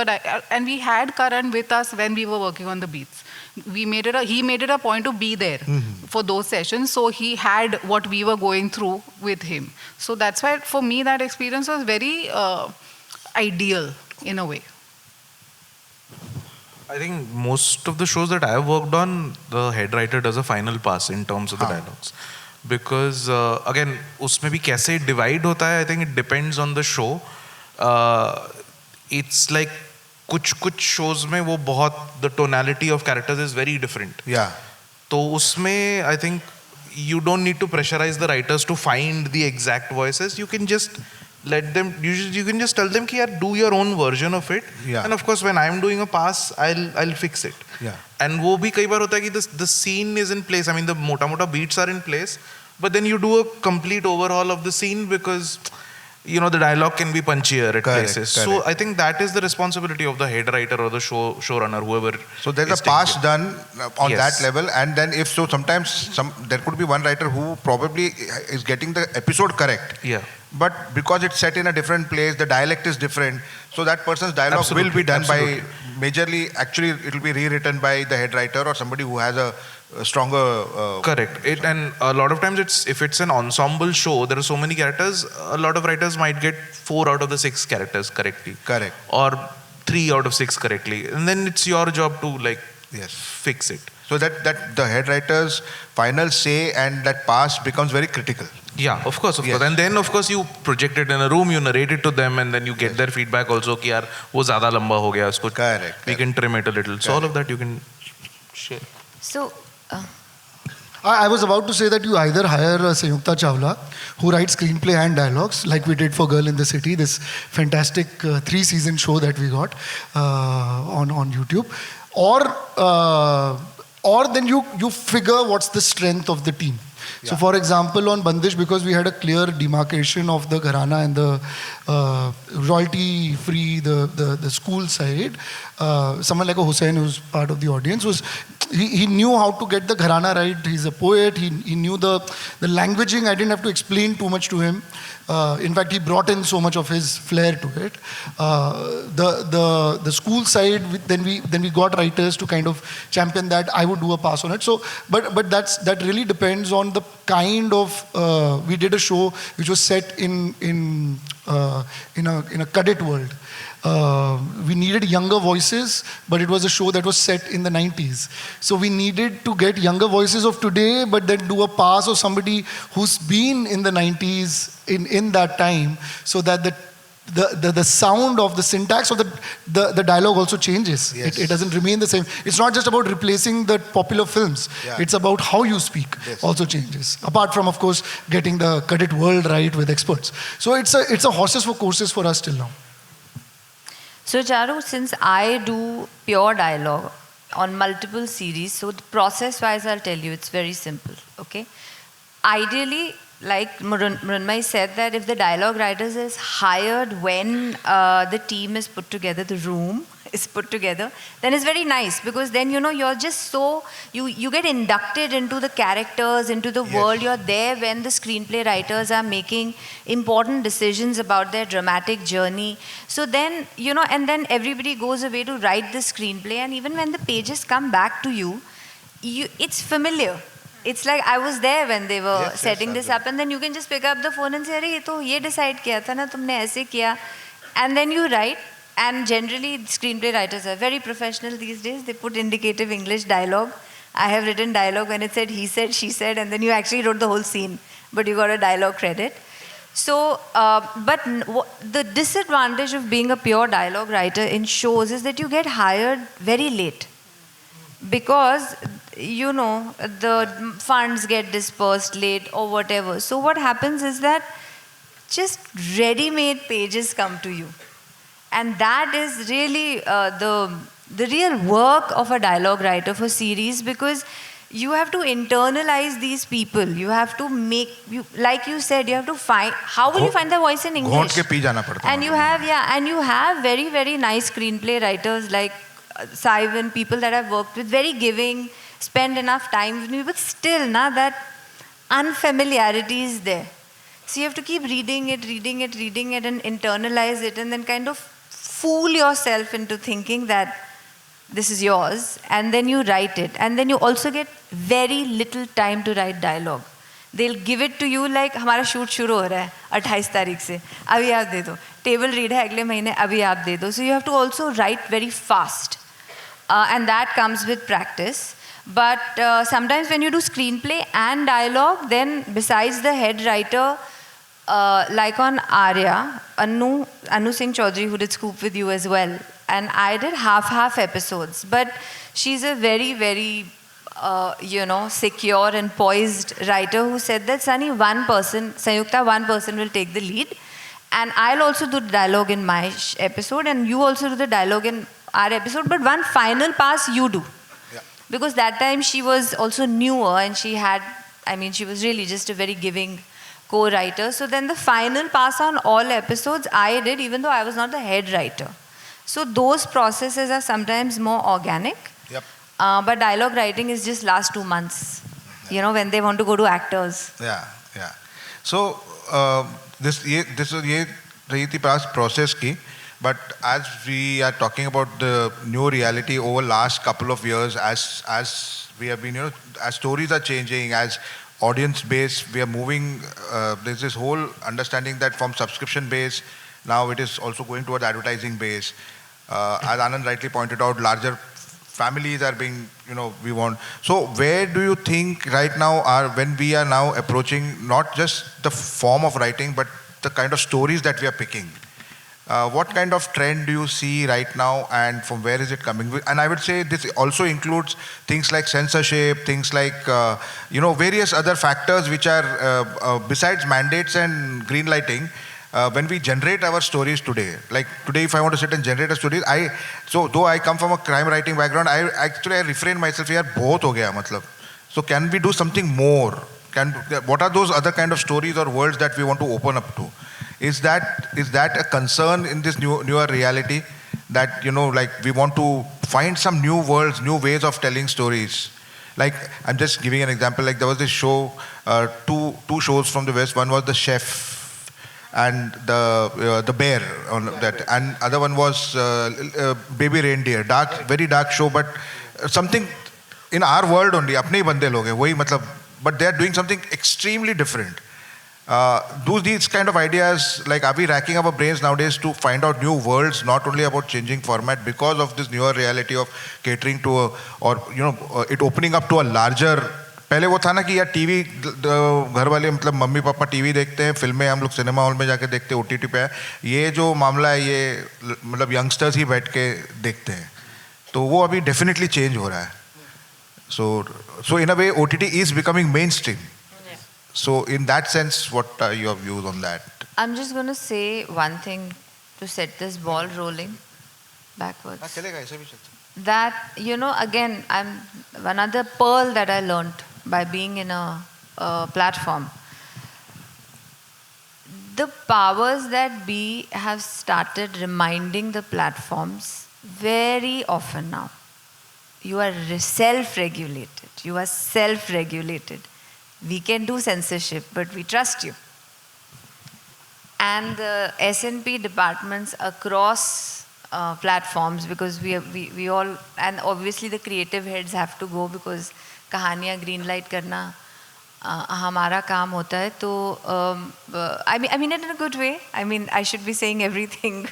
and we had Karan with us when we were working on the beats. He made it a point to be there for those sessions, so he had what we were going through with him. So that's why for me that experience was very ideal in a way. I think most of the shows that I've worked on, the head writer does a final pass in terms of the dialogues. Because again, उसमें भी कैसे divide होता है, I think it depends on the show. It's like कुछ shows में वो बहुत the tonality of characters is very different. Yeah. तो उसमें I think you don't need to pressurize the writers to find the exact voices. You can just let them. You can just tell them कि यार do your own version of it. Yeah. And of course when I'm doing a pass, I'll fix it. Yeah. And वो भी कई बार होता है कि the scene is in place. I mean the मोटा beats are in place, but then you do a complete overhaul of the scene because the dialogue can be punchier at places. Correct. So I think that is the responsibility of the head writer or the showrunner, whoever. So there's a pass done on Yes. that level, and then if so, sometimes there could be one writer who probably is getting the episode correct. Yeah. But because it's set in a different place, the dialect is different, so that person's dialogue will be done by majorly. Actually, it will be rewritten by the head writer or somebody who has a stronger. Correct. And a lot of times, if it's an ensemble show, there are so many characters. A lot of writers might get 4 out of the 6 characters correctly. Correct. Or 3 out of 6 correctly, and then it's your job to Yes. fix it. So that the head writer's final say and that pass becomes very critical. Yeah, of course. Yes. And then of course you project it in a room, you narrate it to them, and then you get their feedback also कि यार वो ज़्यादा लंबा हो गया, उसको Correct. we can trim it a little. So all of that you can share. So, I was about to say that you either hire Sanyukta Chawla, who writes screenplay and dialogues, like we did for Girl in the City, this fantastic 3-season show that we got on YouTube, or then you figure what's the strength of the team. So, for example, on Bandish, because we had a clear demarcation of the Gharana and the royalty-free, the school side, someone like a Hussain, who's part of the audience, he knew how to get the Gharana right. He's a poet. He knew the languaging. I didn't have to explain too much to him. In fact, he brought in so much of his flair to it. The school side, then we got writers to kind of champion that. I would do a pass on it. So, but that really depends on the kind of. We did a show which was set in a cadet world. We needed younger voices, but it was a show that was set in the 90s. So we needed to get younger voices of today, but then do a pass of somebody who's been in the 90s in that time, so that the the sound of the syntax of the dialogue also changes. Yes. It doesn't remain the same. It's not just about replacing the popular films. Yeah. It's about how you speak Yes. also changes. Apart from, of course, getting the cut it world right with experts. So it's a horses for courses for us till now. So Charu, since I do pure dialogue on multiple series, so process-wise, I'll tell you, it's very simple, okay? Ideally, like Mrunmayee said, that if the dialogue writers is hired when the team is put together, the room is put together, then it's very nice, because then, you know, you're just so, you get inducted into the characters, into the world. You're there when the screenplay writers are making important decisions about their dramatic journey. So then, you know, and then everybody goes away to write the screenplay, and even when the pages come back to you, it's familiar. It's like I was there when they were setting this up, and then you can just pick up the phone and say, "Arey, ye to ye decide kiya tha na, tumne aise kiya," and then you write. And generally, screenplay writers are very professional these days. They put indicative English dialogue. I have written dialogue when it said he said, she said, and then you actually wrote the whole scene, but you got a dialogue credit. So, but the disadvantage of being a pure dialogue writer in shows is that you get hired very late. Because, you know, the funds get dispersed late or whatever. So what happens is that just ready-made pages come to you. And that is really the real work of a dialogue writer for series, because you have to internalize these people. You have to make, like you said, you have to find, how will you find the voice in English? And you have, and you have very, very nice screenplay writers like Saivan, people that I've worked with, very giving, spend enough time with me, but still, that unfamiliarity is there. So you have to keep reading it, and internalize it, and then kind of fool yourself into thinking that this is yours, and then you write it. And then you also get very little time to write dialogue. They'll give it to you like, हमारा shoot शुरू हो रहा है 28 तारीख से, अभी आप दे दो. Table read है अगले महीने, अभी आप दे दो. So you have to also write very fast. And that comes with practice. But sometimes when you do screenplay and dialogue, then besides the head writer, like on Arya, Anu Singh Chaudhary, who did Scoop with you as well, and I did half episodes. But she's a very, very, secure and poised writer who said that, Sunny, Sanyukta, one person will take the lead, and I'll also do dialogue in my episode, and you also do the dialogue in our episode, but one final pass you do. Yeah. Because that time she was also newer, and she was really just a very giving co-writer. So then the final pass on all episodes I did, even though I was not the head writer. So those processes are sometimes more organic. Yep. But dialogue writing is just last 2 months, when they want to go to actors. Yeah. So this रही थी past process की, but as we are talking about the new reality over last couple of years, as we have been, as stories are changing, as audience base, we are moving, there's this whole understanding that from subscription base, now it is also going towards advertising base. As Anand rightly pointed out, larger families are being, we want. So where do you think right now when we are now approaching not just the form of writing, but the kind of stories that we are picking? What kind of trend do you see right now, and from where is it coming? And I would say this also includes things like censorship, things like, various other factors which are, besides mandates and green lighting, when we generate our stories today. Like today, if I want to sit and generate a story, though I come from a crime writing background, I refrain myself here, bahut ho gaya, matlab. So can we do something more? What are those other kind of stories or worlds that we want to open up to? Is that a concern in this newer reality, that we want to find some new worlds, new ways of telling stories? Like, I'm just giving an example. Like there was this show, two shows from the West. One was The Chef and the Bear on that, and other one was Baby Reindeer. Very dark show, but something in our world only. अपने ही बंदे लोग हैं, वही मतलब. But they are doing something extremely different. Do these kind of ideas, like, are we racking our brains nowadays to find out new worlds, not only about changing format, because of this newer reality of catering to it opening up to a larger पहले वो था ना कि यार TV घर वाले मतलब mummy papa TV देखते हैं, फिल्में हम लोग सिनेमा हॉल में जाके देखते हैं, ओटीटी पे है। ये जो मामला है ये मतलब यंगस्टर्स ही बैठ के देखते हैं, तो वो अभी डेफिनेटली चेंज हो रहा है. So in a way OTT is becoming mainstream. So in that sense, what are your views on that? I'm just going to say one thing to set this ball rolling backwards. चलेगा, ऐसे भी चलता है. That, you know, again, another pearl that I learned by being in a platform. The powers that be have started reminding the platforms very often now. You are self-regulated. You are self-regulated. We can do censorship, but we trust you. And the S&P departments across platforms, because we all, and obviously the creative heads have to go because कहानियाँ green light करना हमारा काम होता है. तो I mean it in a good way. I mean I should be saying everything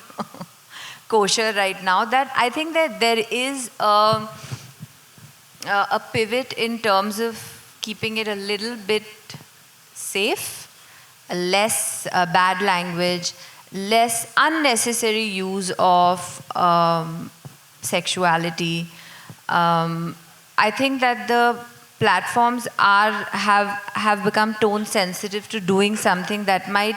kosher right now. That I think that there is a pivot in terms of keeping it a little bit safe, less bad language, less unnecessary use of sexuality. I think that the platforms have become tone sensitive to doing something that might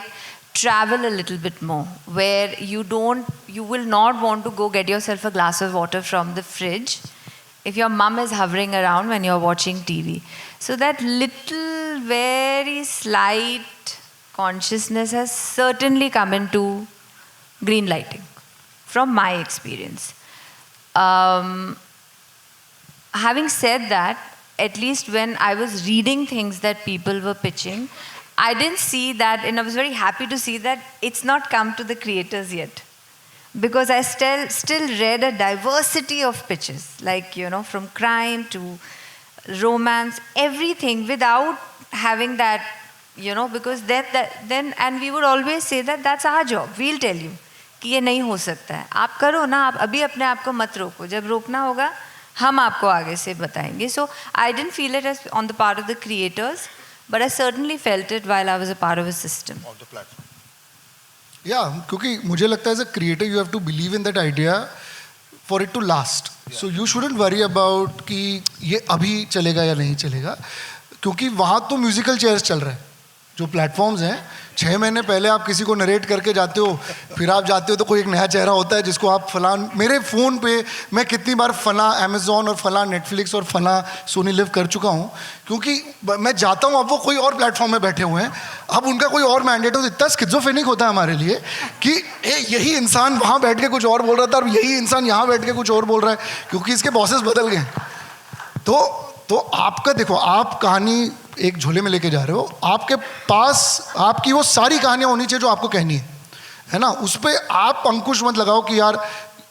travel a little bit more, where you will not want to go get yourself a glass of water from the fridge if your mum is hovering around when you're watching TV. So that little, very slight consciousness has certainly come into green lighting, from my experience. Having said that, at least when I was reading things that people were pitching, I didn't see that, and I was very happy to see that it's not come to the creators yet. Because I still read a diversity of pitches, like, you know, from crime to romance, everything, without having that, you know, because then and we would always say that that's our job. We'll tell you कि ये नहीं हो सकता है. आप करो ना, आप अभी अपने आप को मत रोको. जब रोकना होगा, हम आपको आगे से बताएंगे. So I didn't feel it as on the part of the creators, but I certainly felt it while I was a part of a system. Of the platform. Yeah, क्योंकि मुझे लगता है as a creator you have to believe in that idea for it to last. So you shouldn't worry about कि ये अभी चलेगा या नहीं चलेगा, क्योंकि वहाँ तो म्यूजिकल चेयर्स चल रहे हैं. जो प्लेटफॉर्म्स हैं, 6 महीने पहले आप किसी को नरेट करके जाते हो, फिर आप जाते हो तो कोई एक नया चेहरा होता है जिसको आप फलां, मेरे फ़ोन पे मैं कितनी बार फलां अमेज़ॉन और फलां नेटफ्लिक्स और फलां सोनी लिव कर चुका हूँ, क्योंकि मैं जाता हूँ, अब वो कोई और प्लेटफॉर्म में बैठे हुए हैं, अब उनका कोई और मैंडेट हो. इतना स्किज़ोफ्रेनिक होता है हमारे लिए कि यही इंसान वहाँ बैठ के कुछ और बोल रहा था और यही इंसान यहाँ बैठ के कुछ और बोल रहा है, क्योंकि इसके बॉसेस बदल गए. तो आपका देखो, आप कहानी एक झोले में लेके जा रहे हो, आपके पास आपकी वो सारी कहानियां होनी चाहिए जो आपको कहनी है ना. उस पर आप अंकुश मत लगाओ कि यार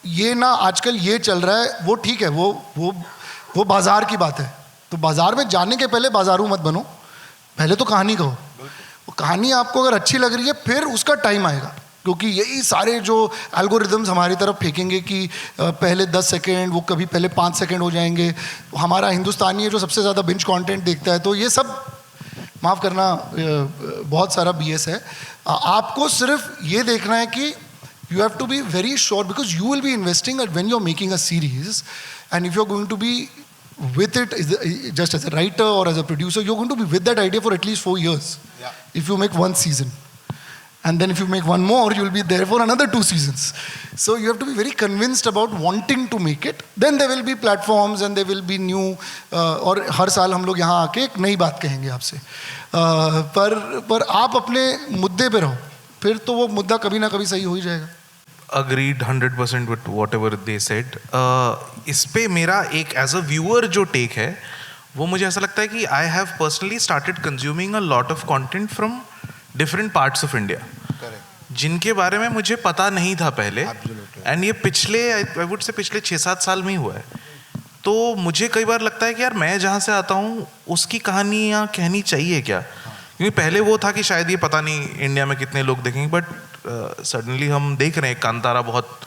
ये ना आजकल ये चल रहा है, वो ठीक है, वो बाजार की बात है. तो बाजार में जाने के पहले बाजारू मत बनो, पहले तो कहानी कहो. वो कहानी आपको अगर अच्छी लग रही है फिर उसका टाइम आएगा, क्योंकि यही सारे जो एल्गोरिदम्स हमारी तरफ फेंकेंगे कि पहले 10 सेकेंड, वो कभी पहले 5 सेकेंड हो जाएंगे. हमारा हिंदुस्तानी है जो सबसे ज़्यादा बिंज कंटेंट देखता है, तो ये सब माफ़ करना बहुत सारा BS है. आपको सिर्फ ये देखना है कि you have to be very sure, because you will be investing when you are making a series, and if you are going to be with it just as a writer or as a producer, you're going to be with that idea for at least 4 years. Yeah. If you make one season. And then if you make one more, you'll be there for another 2 seasons. So you have to be very convinced about wanting to make it. Then there will be platforms and there will be new, और हर साल हम लोग यहाँ आके एक नई बात कहेंगे आपसे. पर आप अपने मुद्दे पे रहो, फिर तो वो मुद्दा कभी ना कभी सही हो ही जाएगा. Agreed 100% with whatever they said. इस पे मेरा एक एज अ व्यूअर जो टेक है, वो मुझे ऐसा लगता है कि I have personally started consuming a lot of content from different parts of India, जिनके बारे में मुझे पता नहीं था पहले. एंड ये पिछले आई वुड से पिछले 6-7 साल में ही हुआ है. तो मुझे कई बार लगता है कि यार मैं जहाँ से आता हूँ उसकी कहानियाँ कहनी चाहिए क्या, क्योंकि पहले वो था कि शायद ये पता नहीं इंडिया में कितने लोग देखेंगे, बट सडनली हम देख रहे हैं कांतारा बहुत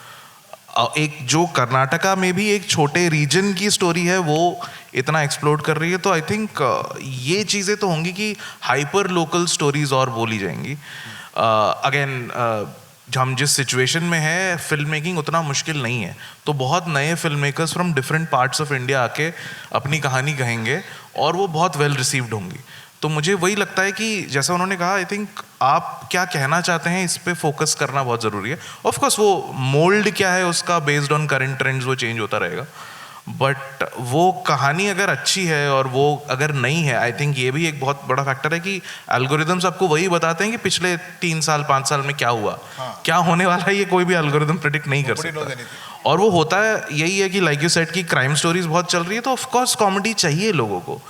एक जो कर्नाटका में भी एक छोटे रीजन की स्टोरी है वो इतना एक्सप्लोर कर रही है, तो आई थिंक ये चीज़ें तो होंगी कि हाइपर लोकल स्टोरीज और बोली जाएंगी. अगेन हम जिस सिचुएशन में है, फिल्म मेकिंग उतना मुश्किल नहीं है, तो बहुत नए film makers from different parts of India आके अपनी कहानी कहेंगे और वो बहुत वेल रिसीव्ड होंगी. तो मुझे वही लगता है कि जैसा उन्होंने कहा, आई थिंक आप क्या कहना चाहते हैं इस पे फोकस करना बहुत ज़रूरी है. ऑफ कोर्स वो मोल्ड क्या है उसका बेस्ड ऑन करंट ट्रेंड्स वो चेंज होता रहेगा, बट वो कहानी अगर अच्छी है और वो अगर नहीं है, आई थिंक ये भी एक बहुत बड़ा फैक्टर है कि एल्गोरिदम्स आपको वही बताते हैं कि पिछले 3 साल 5 साल में क्या हुआ. क्या होने वाला है ये कोई भी एल्गोरिदम प्रेडिक्ट नहीं कर सकता. और वो होता है यही है कि लाइक यू सेड कि क्राइम स्टोरीज बहुत चल रही है, तो ऑफकोर्स कॉमेडी चाहिए लोगों को.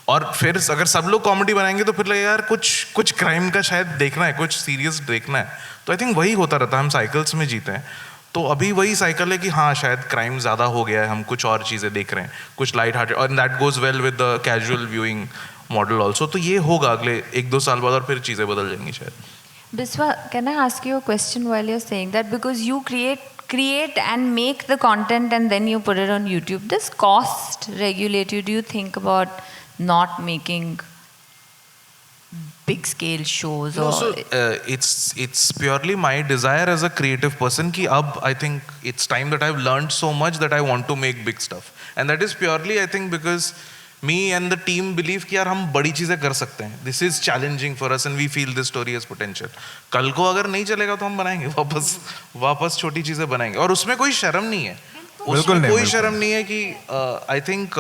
और फिर अगर सब लोग कॉमेडी बनाएंगे तो फिर लगेगा यार कुछ क्राइम का शायद देखना है, कुछ सीरियस देखना है. तो आई थिंक वही होता रहता है, हम साइकिल्स में जीते हैं. तो अभी वही साइकिल है कि हाँ शायद क्राइम ज़्यादा हो गया है, हम कुछ और चीज़ें देख रहे हैं, कुछ लाइट हार्टेड, और that goes well with the casual viewing model also. तो ये होगा अगले 1-2 साल बाद और फिर चीज़ें बदल जाएंगी शायद. Biswa, can I ask you a question while you're saying that? Because you create and make the content and then you put it on YouTube. Does cost regulate you? Do you think about not making big scale shows? No, or so it's purely my desire as a creative person कि अब I think it's time that I've learned so much that I want to make big stuff, and that is purely I think because me and the team believe कि यार हम बड़ी चीज़ें कर सकते हैं. This is challenging for us and we feel this story has potential. कल को अगर नहीं चलेगा तो हम बनाएंगे वापस छोटी चीज़ें बनाएंगे, और उसमें कोई शर्म नहीं है. उसमें कोई शर्म नहीं है कि I think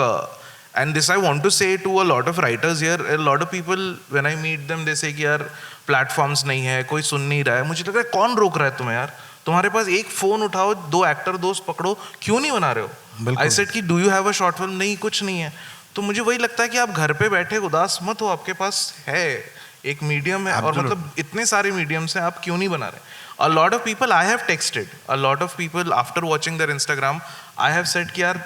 and this I want to say to a lot of writers here, a lot of people when I meet them they say कि यार प्लेटफॉर्म्स नहीं है, कोई सुन नहीं रहा है. मुझे लग रहा है कौन रोक रहा है तुम्हें यार, तुम्हारे पास एक फ़ोन उठाओ, 2 एक्टर दोस्त पकड़ो, क्यों नहीं बना रहे हो. आई सेड कि do you have a short film, नहीं कुछ नहीं है. तो मुझे वही लगता है कि आप घर पे बैठे उदास मत हो, आपके पास है एक मीडियम है, और मतलब इतने सारे मीडियम्स हैं, आप क्यों नहीं बना रहे. A lot of people I have texted, a lot of people after watching their Instagram, I have said कि यार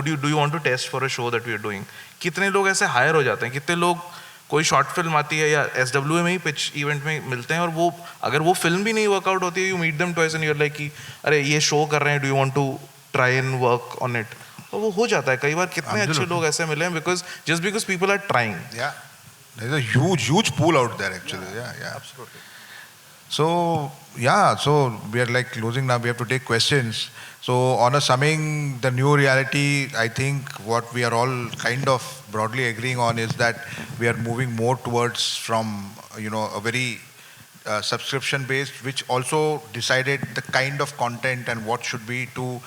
do you want to test for a show that we are doing. कितने लोग ऐसे हायर हो जाते हैं, कितने लोग कोई शॉर्ट फिल्म आती है या SWA में ही पिच इवेंट में मिलते हैं, और वो अगर वो फिल्म भी नहीं वर्कआउट होती है, you meet them twice and you are like कि अरे ये शो कर रहे हैं, do you want to try and work on it. तो वो हो जाता है कई बार. कितने अच्छे लोग ऐसे मिले हैं because people are trying. Yeah, there's a huge pool out there actually. Yeah, absolutely. So we are like closing now. We have to take questions. So on a summing the new reality, I think what we are all kind of broadly agreeing on is that we are moving more towards from a very subscription based, which also decided the kind of content and what should be, to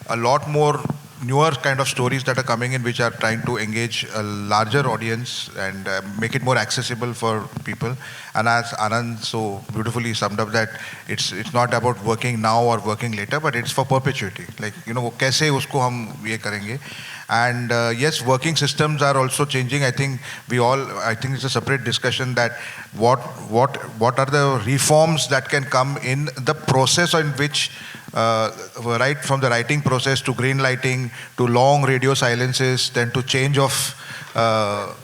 a lot more newer kind of stories that are coming in, which are trying to engage a larger audience and make it more accessible for people. And as Anand so beautifully summed up, that it's not about working now or working later, but it's for perpetuity. Like वो कैसे उसको हम ये करेंगे. And yes, working systems are also changing. I think it's a separate discussion that what are the reforms that can come in the process in which right from the writing process to green lighting to long radio silences, then to change of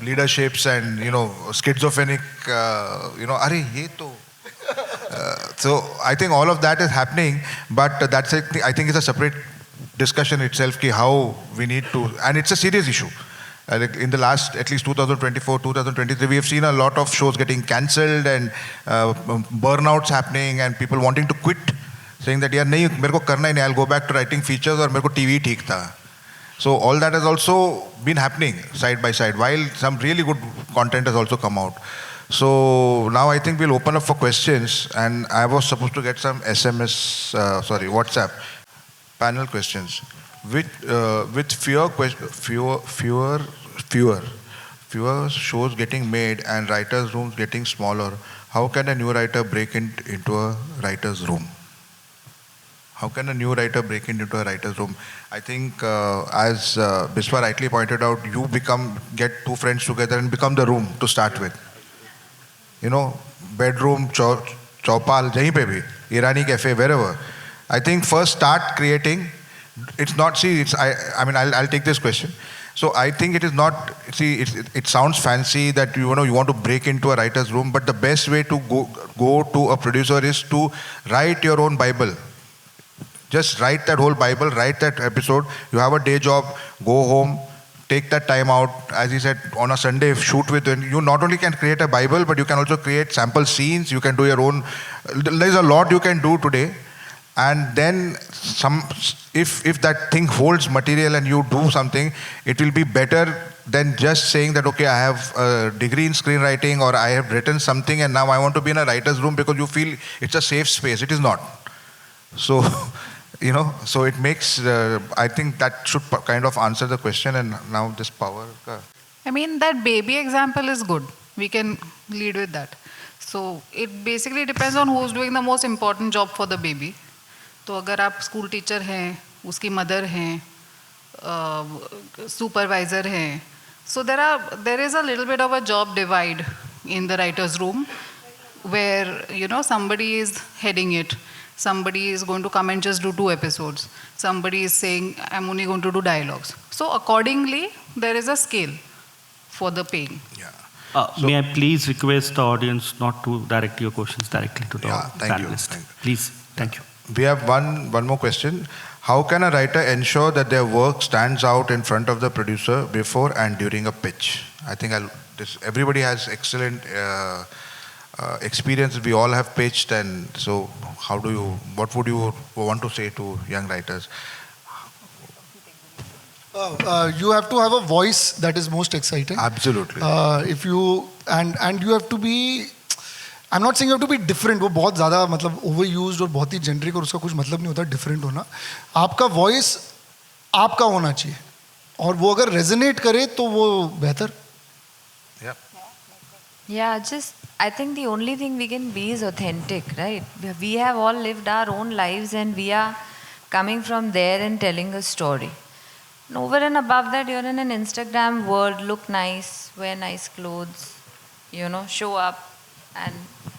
leaderships and schizophrenic अरे ये तो so I think all of that is happening, but that's I think it's a separate discussion itself ki how we need to, and it's a serious issue. In the last at least 2024 2023 we have seen a lot of shows getting cancelled and burnouts happening and people wanting to quit, saying that यार नहीं मेरे को करना ही नहीं, I'll go back to writing features और मेरे को TV ठीक था. So all that has also been happening side by side, while some really good content has also come out. So now I think we'll open up for questions, and I was supposed to get some WhatsApp panel questions. With fewer shows getting made and writers' rooms getting smaller, how can a new writer break into a writer's room? How can a new writer break into a writer's room? I think, as Biswa rightly pointed out, you get 2 friends together and become the room to start with. Bedroom, Chaupal, jahin pe bhi, Irani cafe, wherever. I think first start creating. It's not, I'll take this question. So I think it is not, it sounds fancy that you want to break into a writer's room, but the best way to go to a producer is to write your own Bible. Just write that whole Bible, write that episode. You have a day job, go home, take that time out. As he said, on a Sunday, shoot with it. You not only can create a Bible, but you can also create sample scenes. You can do your own. There's a lot you can do today. And then if that thing holds material and you do something, it will be better than just saying that, okay, I have a degree in screenwriting or I have written something and now I want to be in a writer's room because you feel it's a safe space. It is not. So, so it makes, I think that should kind of answer the question. And now this power. I mean, that baby example is good. We can lead with that. So it basically depends on who's doing the most important job for the baby. तो अगर आप school teacher हैं, उसकी mother हैं, supervisor हैं, so there is a little bit of a job divide in the writer's room where somebody is heading it, somebody is going to come and just do 2 episodes, somebody is saying I'm only going to do dialogues. So accordingly there is a scale for the paying. Yeah. May I please request the audience not to direct your questions directly to the panelist. Thank you. Please, thank you. We have one more question. How can a writer ensure that their work stands out in front of the producer before and during a pitch? I think everybody has excellent experience. We all have pitched, and so what would you want to say to young writers? You have to have a voice that is most exciting. Absolutely. If you and you have to be, I'm not saying you have to be different. वो बहुत ज़्यादा मतलब overused और बहुत ही generic और उसका कुछ मतलब नहीं होता different होना. आपका voice आपका होना चाहिए और वो अगर resonate करे तो वो बेहतर. Yeah, just I think the only thing we can be is authentic, right? We have all lived our own lives and we are coming from there and telling a story. And over and above that, you're in an Instagram world, look nice, wear nice clothes, show up and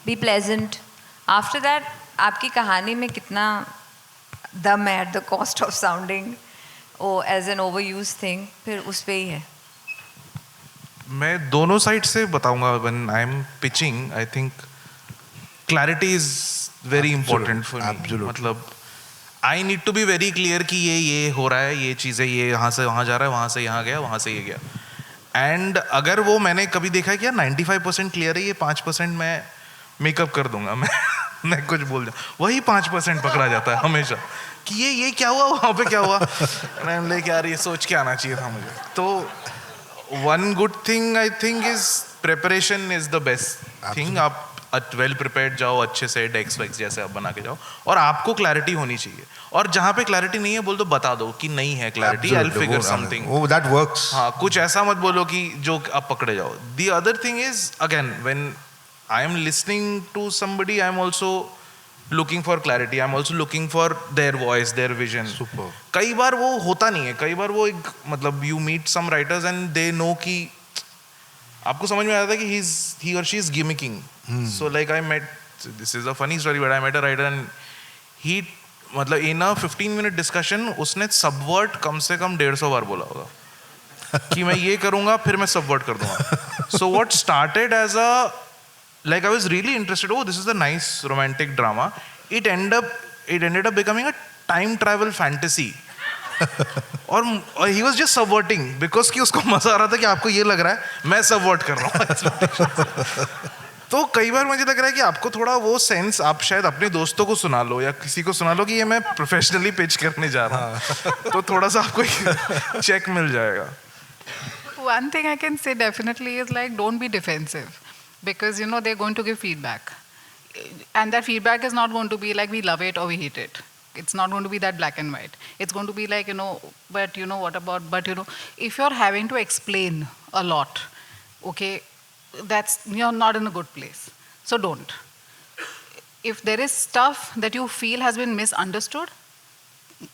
be pleasant. After that, आपकी कहानी में कितना दम है at the cost of sounding as an overused thing, फिर उस पे ही है. मैं दोनों साइड से बताऊंगा. when I'm pitching, I think clarity is very important for me. Absolutely. मतलब I need to be very clear कि ये हो रहा है, ये चीज़ है, ये यहाँ से वहाँ जा रहा है, वहाँ से यहाँ गया, वहाँ से ये गया. एंड अगर वो मैंने कभी देखा है कि यार 95% क्लियर है, ये 5% मैं मेकअप कर दूंगा, मैं कुछ बोल दूँ, वही 5% पकड़ा जाता है हमेशा कि ये क्या हुआ, वहाँ पे क्या हुआ. मैं लाइक यार ये सोच के आना चाहिए था मुझे. तो one good thing I think is preparation is the best thing. आप वेल प्रिपेयर्ड जाओ, अच्छे से डेक्स वेक्स जैसे आप बना के जाओ और आपको क्लैरिटी होनी चाहिए. और जहाँ पे क्लैरिटी नहीं है बोल दो, बता दो कि नहीं है clarity, I will figure something. Oh, that works. हाँ, कुछ ऐसा मत बोलो कि जो आप पकड़े जाओ. The other thing is again when I am listening to somebody, I am also looking for clarity, I am also looking for their voice, their vision. Super. कई बार वो होता नहीं है. कई बार वो एक मतलब you meet some writers and they know कि आपको समझ में आता है कि he or she is gimmicking. So like I met, this is a funny story, but I met a writer and he मतलब in a 15-minute discussion उसने subvert कम से कम 150 बार बोला होगा कि मैं ये करूँगा फिर मैं subvert कर दूँगा. So what started as a like I was really interested, oh this is a nice romantic drama, it ended up becoming a time travel fantasy. और he was just subverting because कि उसको मजा आ रहा था कि आपको ये लग रहा है मैं subvert कर रहा हूँ. तो कई बार मुझे लग रहा है कि आपको थोड़ा वो सेंस आप शायद अपने दोस्तों को सुना लो या किसी को सुना लो कि ये मैं प्रोफेशनली पिच करने जा रहा हूँ, तो थोड़ा सा आपको चेक मिल जाएगा. One thing I can say definitely is like don't be defensive because they're going to give feedback and that feedback is not going to be like we love it or we hate it. It's not going to be that black and white. It's going to be like but what about, but if you're having to explain a lot, okay, that's you're not in a good place. So don't. If there is stuff that you feel has been misunderstood,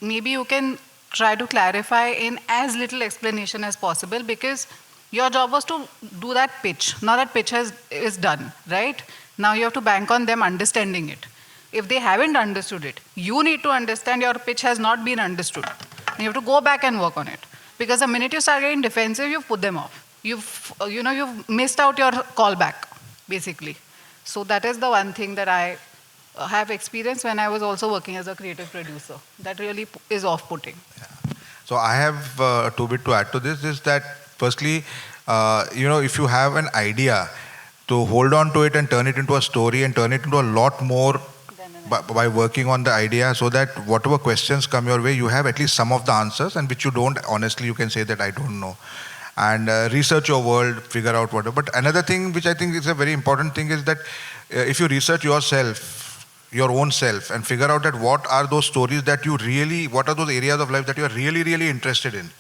maybe you can try to clarify in as little explanation as possible because your job was to do that pitch. Now that pitch is done, right? Now you have to bank on them understanding it. If they haven't understood it, you need to understand your pitch has not been understood. And you have to go back and work on it. Because the minute you start getting defensive, you've put them off. You've missed out your callback, basically. So that is the one thing that I have experience when I was also working as a creative producer. That really is off-putting. So I have a bit to add to this, is that firstly, if you have an idea, to hold on to it and turn it into a story and turn it into a lot more by working on the idea, so that whatever questions come your way, you have at least some of the answers, and which you don't, honestly, you can say that I don't know. And research your world, figure out whatever. But another thing which I think is a very important thing is that if you research yourself, your own self, and figure out that what are those stories that you really, what are those areas of life that you are really, really interested in,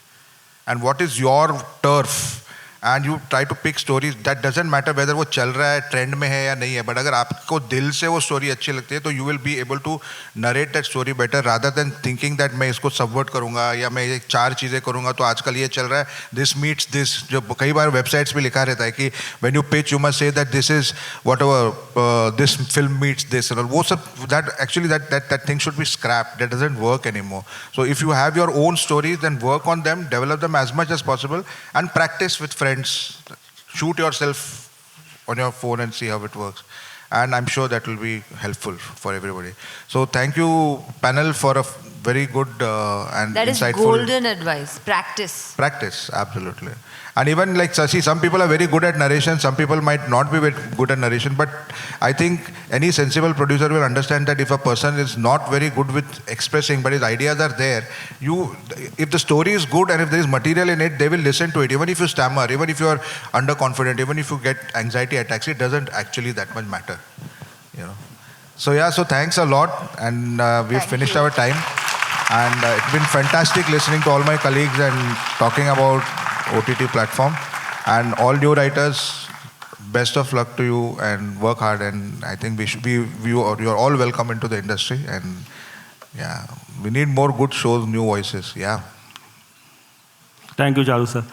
and what is your turf, and you try to pick stories. That doesn't matter whether वो चल रहा है, trend में है या नहीं है, but अगर आपको दिल से वो story अच्छी लगती है, तो you will be able to narrate that story better rather than thinking that मैं इसको subvert करूँगा या मैं ये 4 चीज़ें करूँगा तो आजकल ये चल रहा है, this meets this. जो कई बार websites पे लिखा रहता है कि when you pitch you must say that this is whatever, this film meets this, and वो सब, that actually that thing should be scrapped. That doesn't work anymore. So if you have your own stories, then work on them, develop them as much as possible, and practice with friends. Shoot yourself on your phone and see how it works, and I'm sure that will be helpful for everybody. So thank you, panel, for a very good and That is insightful golden advice. Practice. Absolutely. And even like Sashi, some people are very good at narration, some people might not be very good at narration, but I think any sensible producer will understand that if a person is not very good with expressing, but his ideas are there, if the story is good and if there is material in it, they will listen to it. Even if you stammer, even if you are underconfident, even if you get anxiety attacks, it doesn't actually that much matter. So thanks a lot, and we've finished our time. And it's been fantastic listening to all my colleagues and talking about OTT platform. And all new writers, best of luck to you, and work hard. And I think you're all welcome into the industry. And yeah, we need more good shows, new voices. Yeah. Thank you, Charu sir.